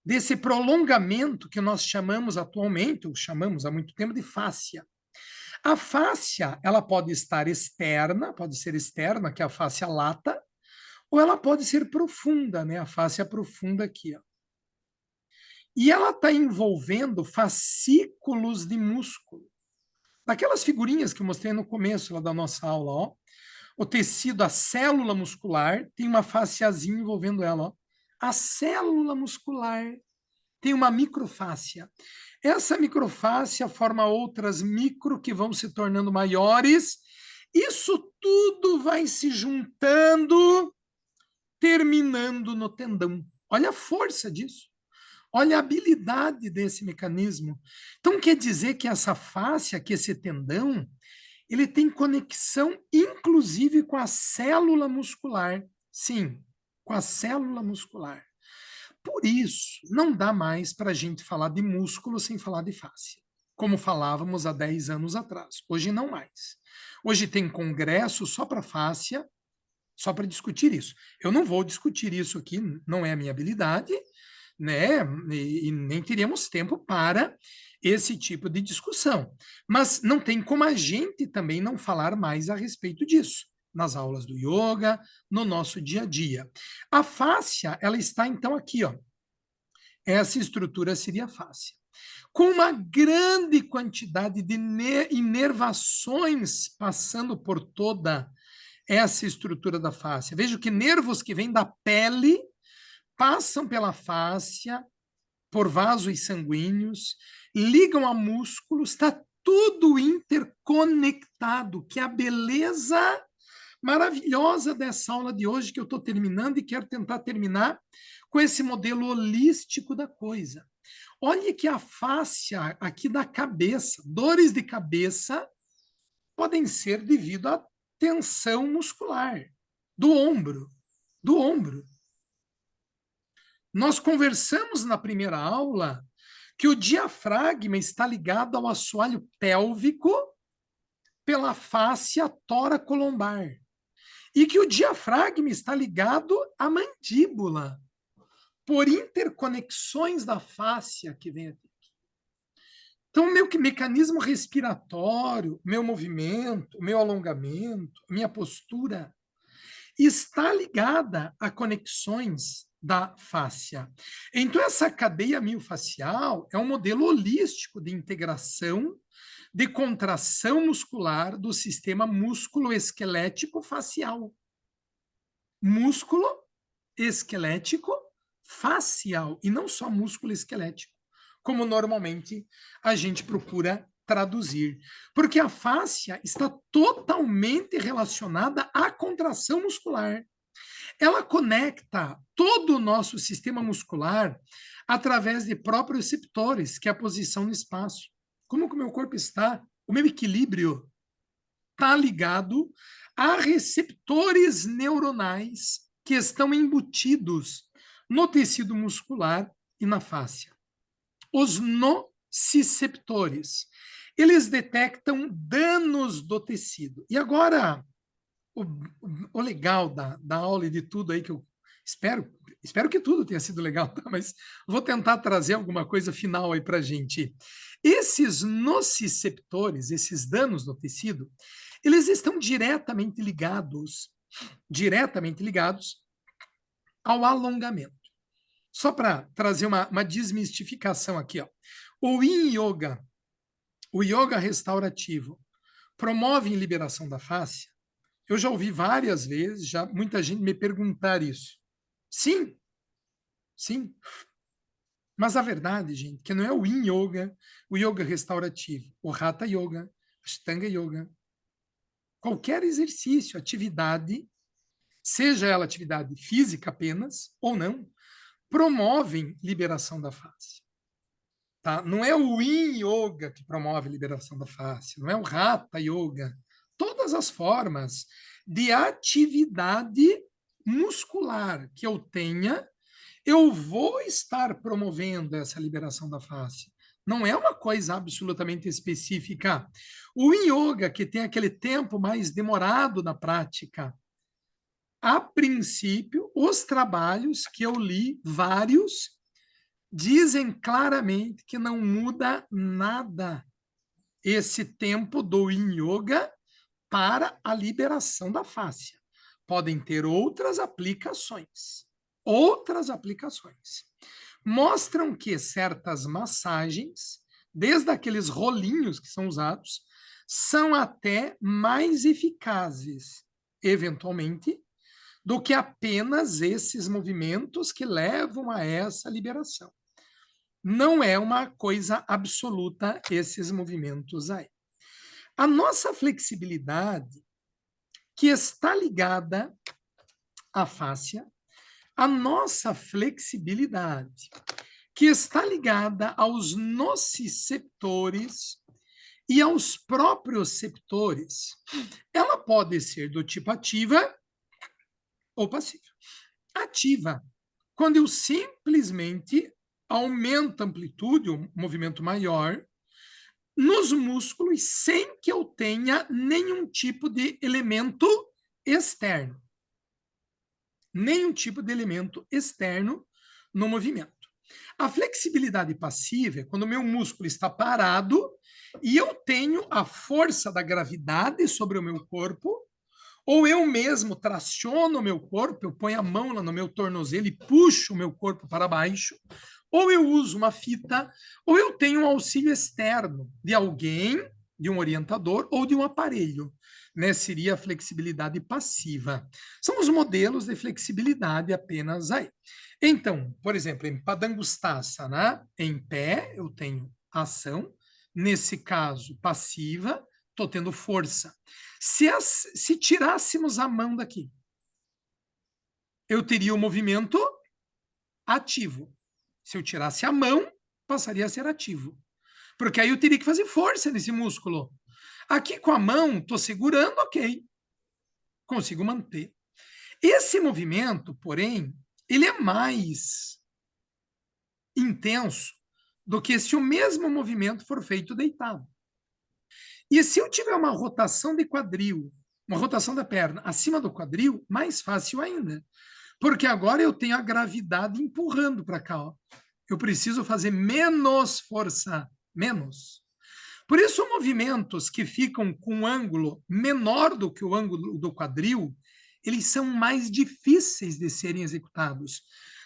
desse prolongamento que nós chamamos atualmente, ou chamamos há muito tempo, de fáscia. A fáscia, ela pode estar externa, pode ser externa, que é a fáscia lata, ou ela pode ser profunda, né? A fáscia profunda aqui, ó. E ela está envolvendo fascículos de músculo. Daquelas figurinhas que eu mostrei no começo lá da nossa aula, ó. O tecido, a célula muscular, tem uma fasciazinha envolvendo ela, ó. A célula muscular tem uma microfáscia. Essa microfáscia forma outras micro que vão se tornando maiores. Isso tudo vai se juntando, terminando no tendão. Olha a força disso. Olha a habilidade desse mecanismo. Então, quer dizer que essa fáscia, que esse tendão, ele tem conexão, inclusive, com a célula muscular. Sim, com a célula muscular. Por isso, não dá mais para a gente falar de músculo sem falar de fáscia, como falávamos há 10 anos atrás. Hoje não mais. Hoje tem congresso só para fáscia, só para discutir isso. Eu não vou discutir isso aqui, não é a minha habilidade, né? E nem teríamos tempo para esse tipo de discussão. Mas não tem como a gente também não falar mais a respeito disso nas aulas do yoga, no nosso dia a dia. A fáscia, ela está então aqui, ó. Essa estrutura seria a fáscia. Com uma grande quantidade de inervações passando por toda essa estrutura da fáscia. Veja que nervos que vêm da pele passam pela fáscia, por vasos sanguíneos, ligam a músculos, está tudo interconectado, que é a beleza maravilhosa dessa aula de hoje, que eu estou terminando e quero tentar terminar com esse modelo holístico da coisa. Olhe que a fáscia aqui da cabeça, dores de cabeça, podem ser devido à tensão muscular do ombro, do ombro. Nós conversamos na primeira aula que o diafragma está ligado ao assoalho pélvico pela fáscia toracolombar e que o diafragma está ligado à mandíbula por interconexões da fáscia que vem aqui. Então, meu mecanismo respiratório, meu movimento, meu alongamento, minha postura está ligada a conexões da fáscia. Então, essa cadeia miofascial é um modelo holístico de integração, de contração muscular do sistema músculo-esquelético facial. Músculo esquelético facial, e não só músculo esquelético, como normalmente a gente procura traduzir. Porque a fáscia está totalmente relacionada à contração muscular. Ela conecta todo o nosso sistema muscular através de proprioceptores, que é a posição no espaço. Como que o meu corpo está? O meu equilíbrio está ligado a receptores neuronais que estão embutidos no tecido muscular e na fáscia. Os nociceptores, eles detectam danos do tecido. E agora, o legal da aula e de tudo aí que eu espero que tudo tenha sido legal, tá? Mas vou tentar trazer alguma coisa final aí para a gente. Esses nociceptores, esses danos no tecido, eles estão diretamente ligados ao alongamento. Só para trazer uma desmistificação aqui, ó. O Yin Yoga, o yoga restaurativo, promove a liberação da fáscia? Eu já ouvi várias vezes, já muita gente me perguntar isso. Sim, sim. Mas a verdade, gente, que não é o Yin Yoga, o yoga restaurativo, o Hatha Yoga, Ashtanga Yoga, qualquer exercício, atividade, seja ela atividade física apenas ou não, promovem liberação da face. Tá? Não é o Yin Yoga que promove a liberação da face, não é o Hatha Yoga. Todas as formas de atividade muscular que eu tenha, eu vou estar promovendo essa liberação da face. Não é uma coisa absolutamente específica. O yoga, que tem aquele tempo mais demorado na prática, a princípio, os trabalhos que eu li, vários, dizem claramente que não muda nada esse tempo do Yin Yoga para a liberação da fáscia. Podem ter outras aplicações. Outras aplicações. Mostram que certas massagens, desde aqueles rolinhos que são usados, são até mais eficazes, eventualmente, do que apenas esses movimentos que levam a essa liberação. Não é uma coisa absoluta esses movimentos aí. A nossa flexibilidade, que está ligada à fáscia, a nossa flexibilidade, que está ligada aos nociceptores e aos proprioceptores, ela pode ser do tipo ativa ou passiva. Ativa, quando eu simplesmente aumento a amplitude, um movimento maior, nos músculos sem que eu tenha nenhum tipo de elemento externo. Nenhum tipo de elemento externo no movimento. A flexibilidade passiva é quando o meu músculo está parado e eu tenho a força da gravidade sobre o meu corpo, ou eu mesmo traciono o meu corpo, eu ponho a mão lá no meu tornozelo e puxo o meu corpo para baixo, ou eu uso uma fita, ou eu tenho um auxílio externo de alguém, de um orientador ou de um aparelho. Né? Seria a flexibilidade passiva. São os modelos de flexibilidade apenas aí. Então, por exemplo, em Padangusthasana, em pé, eu tenho ação, nesse caso, passiva, estou tendo força. Se tirássemos a mão daqui, eu teria o movimento ativo. Se eu tirasse a mão, passaria a ser ativo. Porque aí eu teria que fazer força nesse músculo. Aqui com a mão, estou segurando, ok. Consigo manter. Esse movimento, porém, ele é mais intenso do que se o mesmo movimento for feito deitado. E se eu tiver uma rotação de quadril, uma rotação da perna acima do quadril, mais fácil ainda. Porque agora eu tenho a gravidade empurrando para cá. Ó. Eu preciso fazer menos força, menos. Por isso, movimentos que ficam com um ângulo menor do que o ângulo do quadril, eles são mais difíceis de serem executados,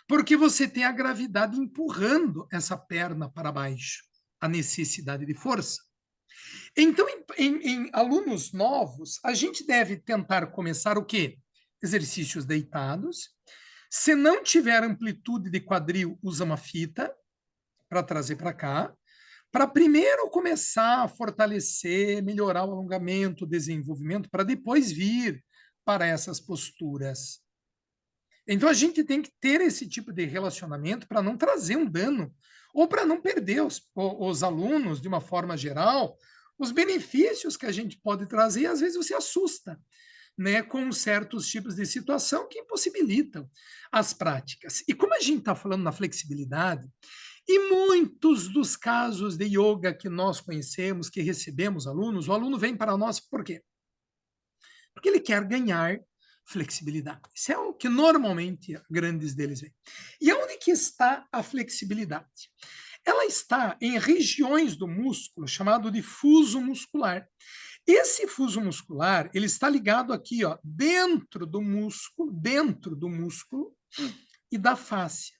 porque você tem a gravidade empurrando essa perna para baixo, a necessidade de força. Então, em alunos novos, a gente deve tentar começar o quê? Exercícios deitados. Se não tiver amplitude de quadril, usa uma fita para trazer para cá, para primeiro começar a fortalecer, melhorar o alongamento, o desenvolvimento, para depois vir para essas posturas. Então, a gente tem que ter esse tipo de relacionamento para não trazer um dano, ou para não perder os alunos, de uma forma geral, os benefícios que a gente pode trazer, e às vezes você assusta, né, com certos tipos de situação que impossibilitam as práticas. E como a gente está falando na flexibilidade, e muitos dos casos de yoga que nós conhecemos, que recebemos alunos, o aluno vem para nós por quê? Porque ele quer ganhar flexibilidade. Isso é o que normalmente grandes deles vêm. E onde que está a flexibilidade? Ela está em regiões do músculo chamado de fuso muscular. Esse fuso muscular, ele está ligado aqui, ó, dentro do músculo e da fáscia.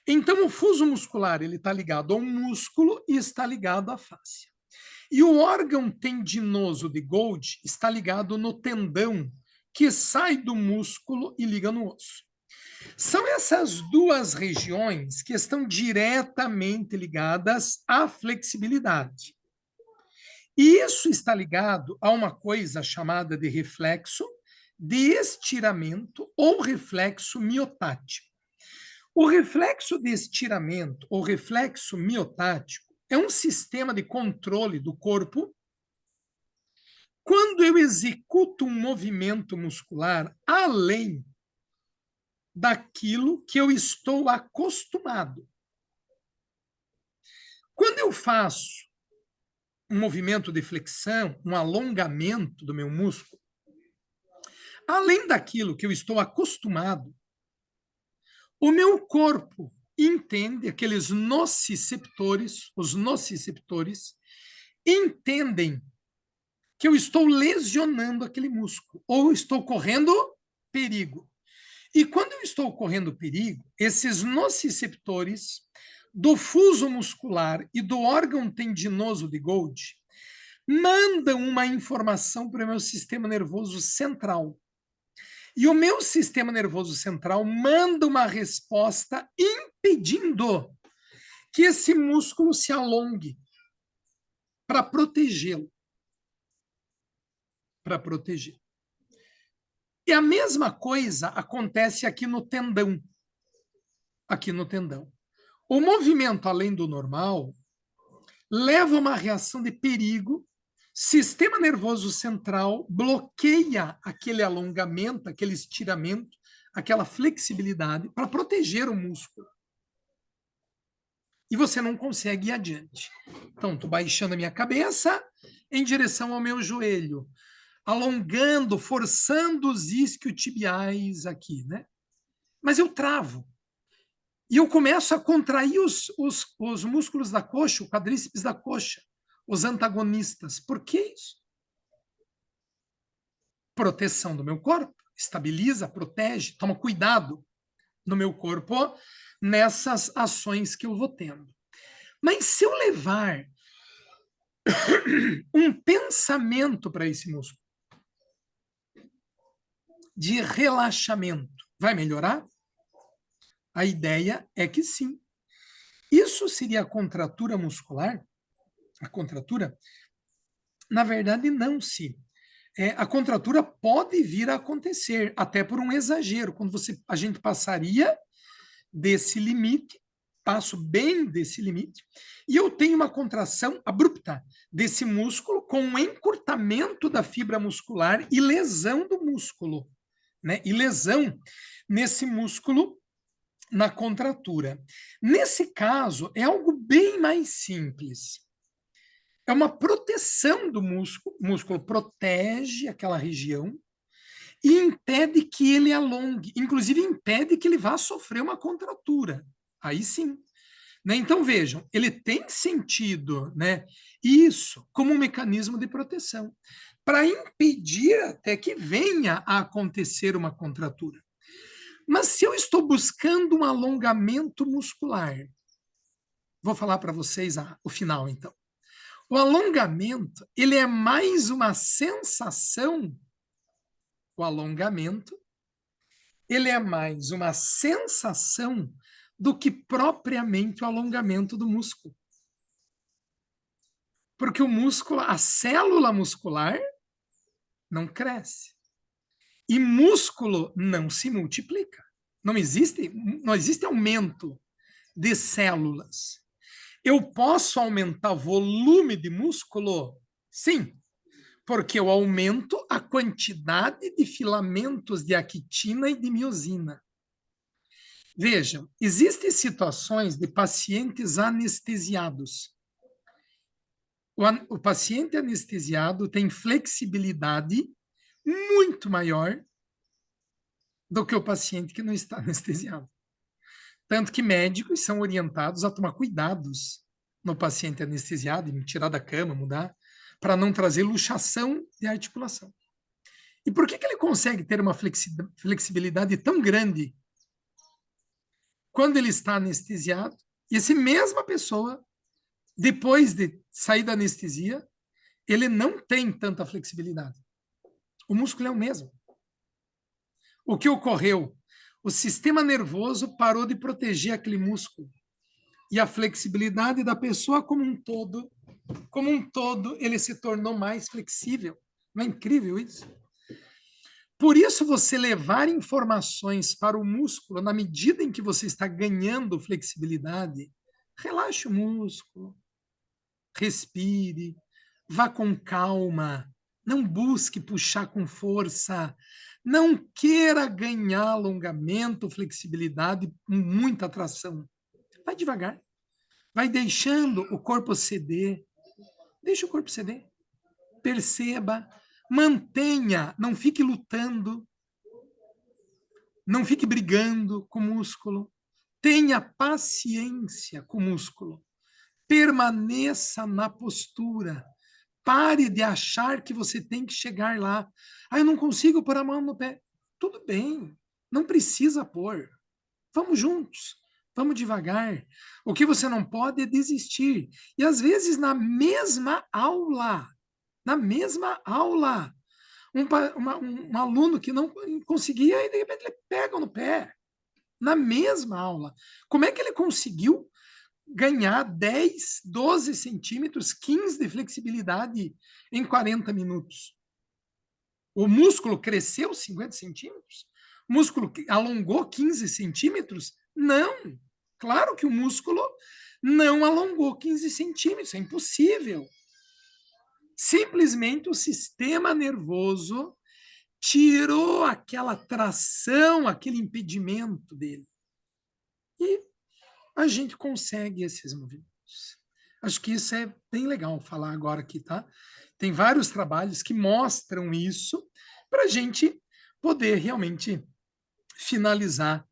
Então, o fuso muscular ele está ligado ao músculo e está ligado à fáscia. E o órgão tendinoso de Golgi está ligado no tendão, que sai do músculo e liga no osso. São essas duas regiões que estão diretamente ligadas à flexibilidade. E isso está ligado a uma coisa chamada de reflexo de estiramento ou reflexo miotático. O reflexo de estiramento ou reflexo miotático é um sistema de controle do corpo quando eu executo um movimento muscular além daquilo que eu estou acostumado. Quando eu faço um movimento de flexão, um alongamento do meu músculo, além daquilo que eu estou acostumado, o meu corpo entende, aqueles nociceptores, os nociceptores, entendem que eu estou lesionando aquele músculo, ou estou correndo perigo. E quando eu estou correndo perigo, esses nociceptores do fuso muscular e do órgão tendinoso de Golgi mandam uma informação para o meu sistema nervoso central. E o meu sistema nervoso central manda uma resposta impedindo que esse músculo se alongue para protegê-lo. Para proteger. E a mesma coisa acontece aqui no tendão. Aqui no tendão. O movimento além do normal leva a uma reação de perigo. Sistema nervoso central bloqueia aquele alongamento, aquele estiramento, aquela flexibilidade para proteger o músculo. E você não consegue ir adiante. Então, estou baixando a minha cabeça em direção ao meu joelho, alongando, forçando os isquiotibiais aqui, né? Mas eu travo. E eu começo a contrair os músculos da coxa, o quadríceps da coxa, os antagonistas. Por que isso? Proteção do meu corpo. Estabiliza, protege, toma cuidado no meu corpo nessas ações que eu vou tendo. Mas se eu levar um pensamento para esse músculo de relaxamento, vai melhorar? A ideia é que sim. Isso seria a contratura muscular a contratura, na verdade, não se. A contratura pode vir a acontecer, até por um exagero, quando a gente passaria desse limite, passo bem desse limite, e eu tenho uma contração abrupta desse músculo com um encurtamento da fibra muscular e lesão do músculo, né? E lesão nesse músculo na contratura. Nesse caso, é algo bem mais simples. É uma proteção do músculo, o músculo protege aquela região e impede que ele alongue, inclusive impede que ele vá sofrer uma contratura. Aí sim. Né? Então, vejam, ele tem sentido, né, isso como um mecanismo de proteção, para impedir até que venha a acontecer uma contratura. Mas se eu estou buscando um alongamento muscular, vou falar para vocês o final, então. O alongamento, ele é mais uma sensação, o alongamento, ele é mais uma sensação do que propriamente o alongamento do músculo. Porque o músculo, a célula muscular não cresce. E músculo não se multiplica. Não existe aumento de células. Eu posso aumentar o volume de músculo? Sim, porque eu aumento a quantidade de filamentos de actina e de miosina. Vejam, existem situações de pacientes anestesiados. O paciente anestesiado tem flexibilidade muito maior do que o paciente que não está anestesiado. Tanto que médicos são orientados a tomar cuidados no paciente anestesiado, em tirar da cama, mudar, para não trazer luxação de articulação. E por que ele consegue ter uma flexibilidade tão grande quando ele está anestesiado? E essa mesma pessoa, depois de sair da anestesia, ele não tem tanta flexibilidade. O músculo é o mesmo. O que ocorreu? O sistema nervoso parou de proteger aquele músculo. E a flexibilidade da pessoa como um todo, ele se tornou mais flexível. Não é incrível isso? Por isso, você levar informações para o músculo, na medida em que você está ganhando flexibilidade, relaxe o músculo, respire, vá com calma, não busque puxar com força, não queira ganhar alongamento, flexibilidade com muita atração. Vai devagar, vai deixando o corpo ceder, deixa o corpo ceder, perceba, mantenha, não fique lutando, não fique brigando com o músculo, tenha paciência com o músculo, permaneça na postura, pare de achar que você tem que chegar lá. Ah, eu não consigo pôr a mão no pé. Tudo bem, não precisa pôr. Vamos juntos, vamos devagar. O que você não pode é desistir. E às vezes na mesma aula, um aluno que não conseguia, e de repente ele pega no pé. Na mesma aula. Como é que ele conseguiu ganhar 10, 12 centímetros, 15 de flexibilidade em 40 minutos? O músculo cresceu 50 centímetros? O músculo alongou 15 centímetros? Não. Claro que o músculo não alongou 15 centímetros, é impossível. Simplesmente o sistema nervoso tirou aquela tração, aquele impedimento dele. E a gente consegue esses movimentos. Acho que isso é bem legal falar agora aqui, tá? Tem vários trabalhos que mostram isso para a gente poder realmente finalizar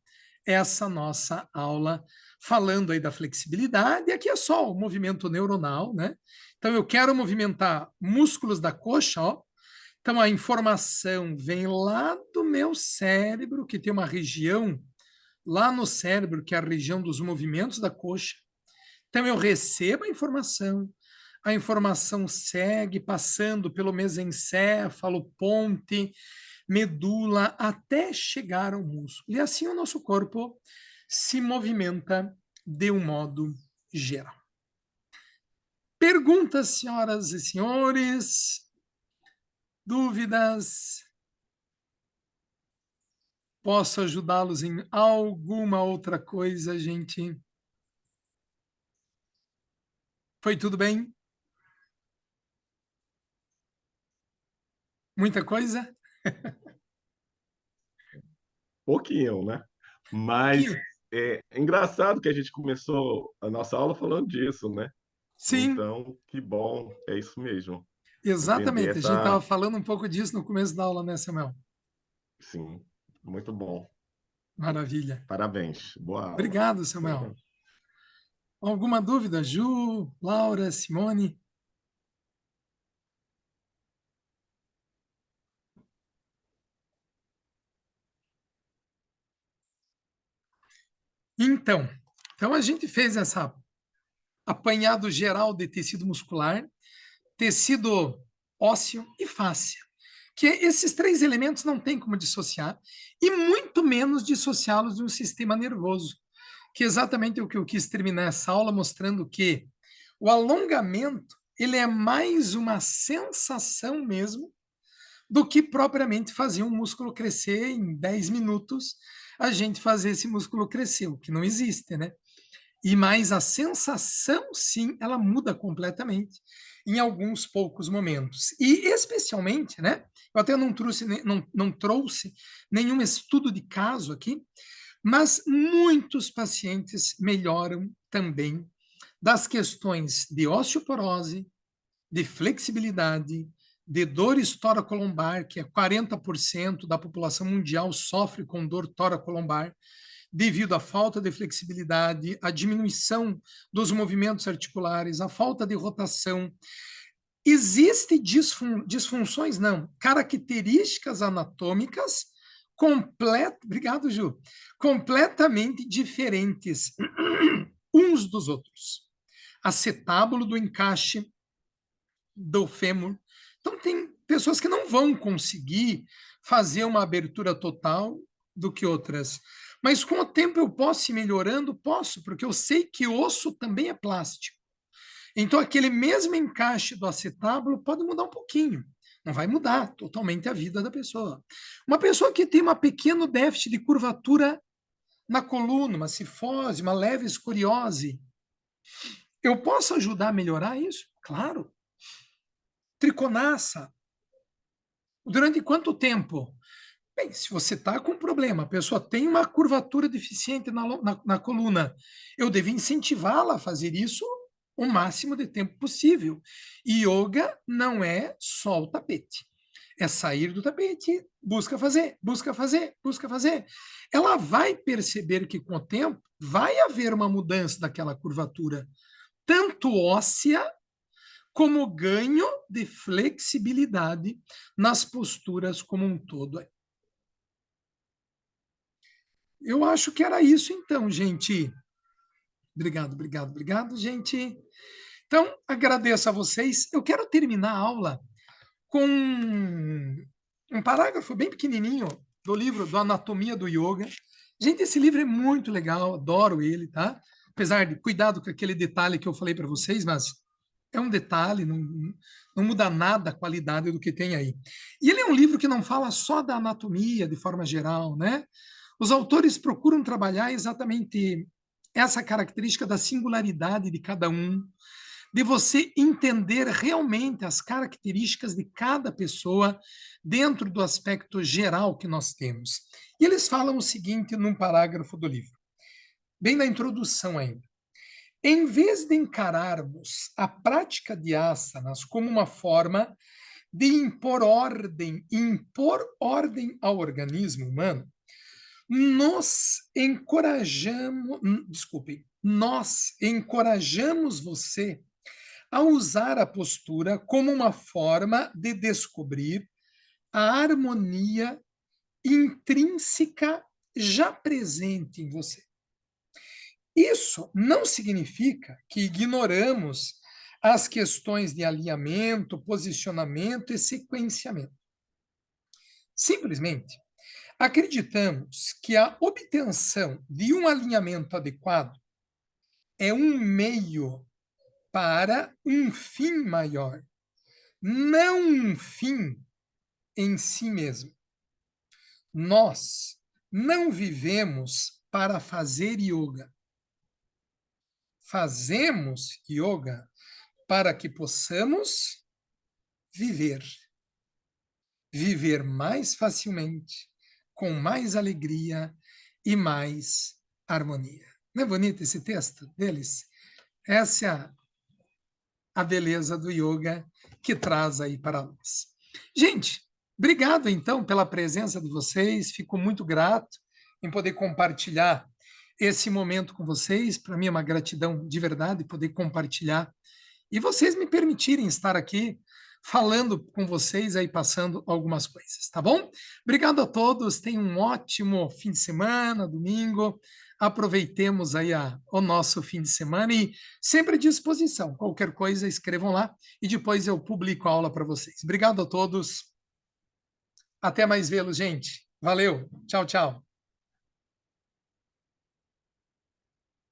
essa nossa aula falando aí da flexibilidade. Aqui é só o movimento neuronal, né? Então, eu quero movimentar músculos da coxa, ó. Então, a informação vem lá do meu cérebro, que tem uma região lá no cérebro, que é a região dos movimentos da coxa. Então, eu recebo a informação segue passando pelo mesencéfalo, ponte, medula, até chegar ao músculo. E assim o nosso corpo se movimenta de um modo geral. Perguntas, senhoras e senhores? Dúvidas? Posso ajudá-los em alguma outra coisa, gente? Foi tudo bem? Muita coisa? Pouquinho, né? Mas Pouquinho. é engraçado que a gente começou a nossa aula falando disso, né? Sim, Então, que bom, é isso mesmo. Entender exatamente. A gente essa. estava falando um pouco disso no começo da aula, né, Samuel? Sim, muito bom. Maravilha. Parabéns. Boa aula. Obrigado, Samuel. Parabéns. Alguma dúvida, Ju, Laura, Simone? Então a gente fez essa apanhado geral de tecido muscular, tecido ósseo e fáscia, que esses três elementos não tem como dissociar, e muito menos dissociá-los de um sistema nervoso, que é exatamente o que eu quis terminar essa aula mostrando que o alongamento ele é mais uma sensação mesmo do que propriamente fazer um músculo crescer em 10 minutos, a gente fazer esse músculo crescer, o que não existe, né? E mais a sensação, sim, ela muda completamente em alguns poucos momentos. E especialmente, né? Eu até não trouxe nenhum estudo de caso aqui, mas muitos pacientes melhoram também das questões de osteoporose, de flexibilidade, de dor toracolombar, que é 40% da população mundial sofre com dor toracolombar, devido à falta de flexibilidade, à diminuição dos movimentos articulares, à falta de rotação. Existem disfunções? Não. Características anatômicas obrigado, Ju, completamente diferentes uns dos outros. Acetábulo do encaixe do fêmur. Então, tem pessoas que não vão conseguir fazer uma abertura total do que outras. Mas com o tempo eu posso ir melhorando? Posso, porque eu sei que osso também é plástico. Então, aquele mesmo encaixe do acetábulo pode mudar um pouquinho. Não vai mudar totalmente a vida da pessoa. Uma pessoa que tem um pequeno déficit de curvatura na coluna, uma cifose, uma leve escoliose, eu posso ajudar a melhorar isso? Claro. Triconaça. Durante quanto tempo? Bem, se você está com um problema, a pessoa tem uma curvatura deficiente na coluna, eu devo incentivá-la a fazer isso o máximo de tempo possível. Yoga não é só o tapete. É sair do tapete, busca fazer, busca fazer, busca fazer. Ela vai perceber que com o tempo vai haver uma mudança daquela curvatura, tanto óssea como ganho de flexibilidade nas posturas como um todo. Eu acho que era isso então, gente. Obrigado, obrigado, obrigado, gente. Então, agradeço a vocês. Eu quero terminar a aula com um parágrafo bem pequenininho do livro do Anatomia do Yoga. Gente, esse livro é muito legal, adoro ele, tá? Apesar de cuidado com aquele detalhe que eu falei para vocês, mas é um detalhe, não muda nada a qualidade do que tem aí. E ele é um livro que não fala só da anatomia de forma geral, né? Os autores procuram trabalhar exatamente essa característica da singularidade de cada um, de você entender realmente as características de cada pessoa dentro do aspecto geral que nós temos. E eles falam o seguinte num parágrafo do livro, bem na introdução ainda. Em vez de encararmos a prática de asanas como uma forma de impor ordem ao organismo humano, nós encorajamos você a usar a postura como uma forma de descobrir a harmonia intrínseca já presente em você. Isso não significa que ignoramos as questões de alinhamento, posicionamento e sequenciamento. Simplesmente, acreditamos que a obtenção de um alinhamento adequado é um meio para um fim maior, não um fim em si mesmo. Nós não vivemos para fazer yoga. Fazemos yoga para que possamos viver. Viver mais facilmente, com mais alegria e mais harmonia. Não é bonito esse texto deles? Essa é a beleza do yoga que traz aí para nós. Gente, obrigado então pela presença de vocês, fico muito grato em poder compartilhar esse momento com vocês. Para mim é uma gratidão de verdade poder compartilhar e vocês me permitirem estar aqui falando com vocês aí, passando algumas coisas, tá bom? Obrigado a todos, tenham um ótimo fim de semana, domingo, aproveitemos aí o nosso fim de semana e sempre à disposição, qualquer coisa escrevam lá e depois eu publico a aula para vocês. Obrigado a todos, até mais vê-los, gente. Valeu, tchau, tchau.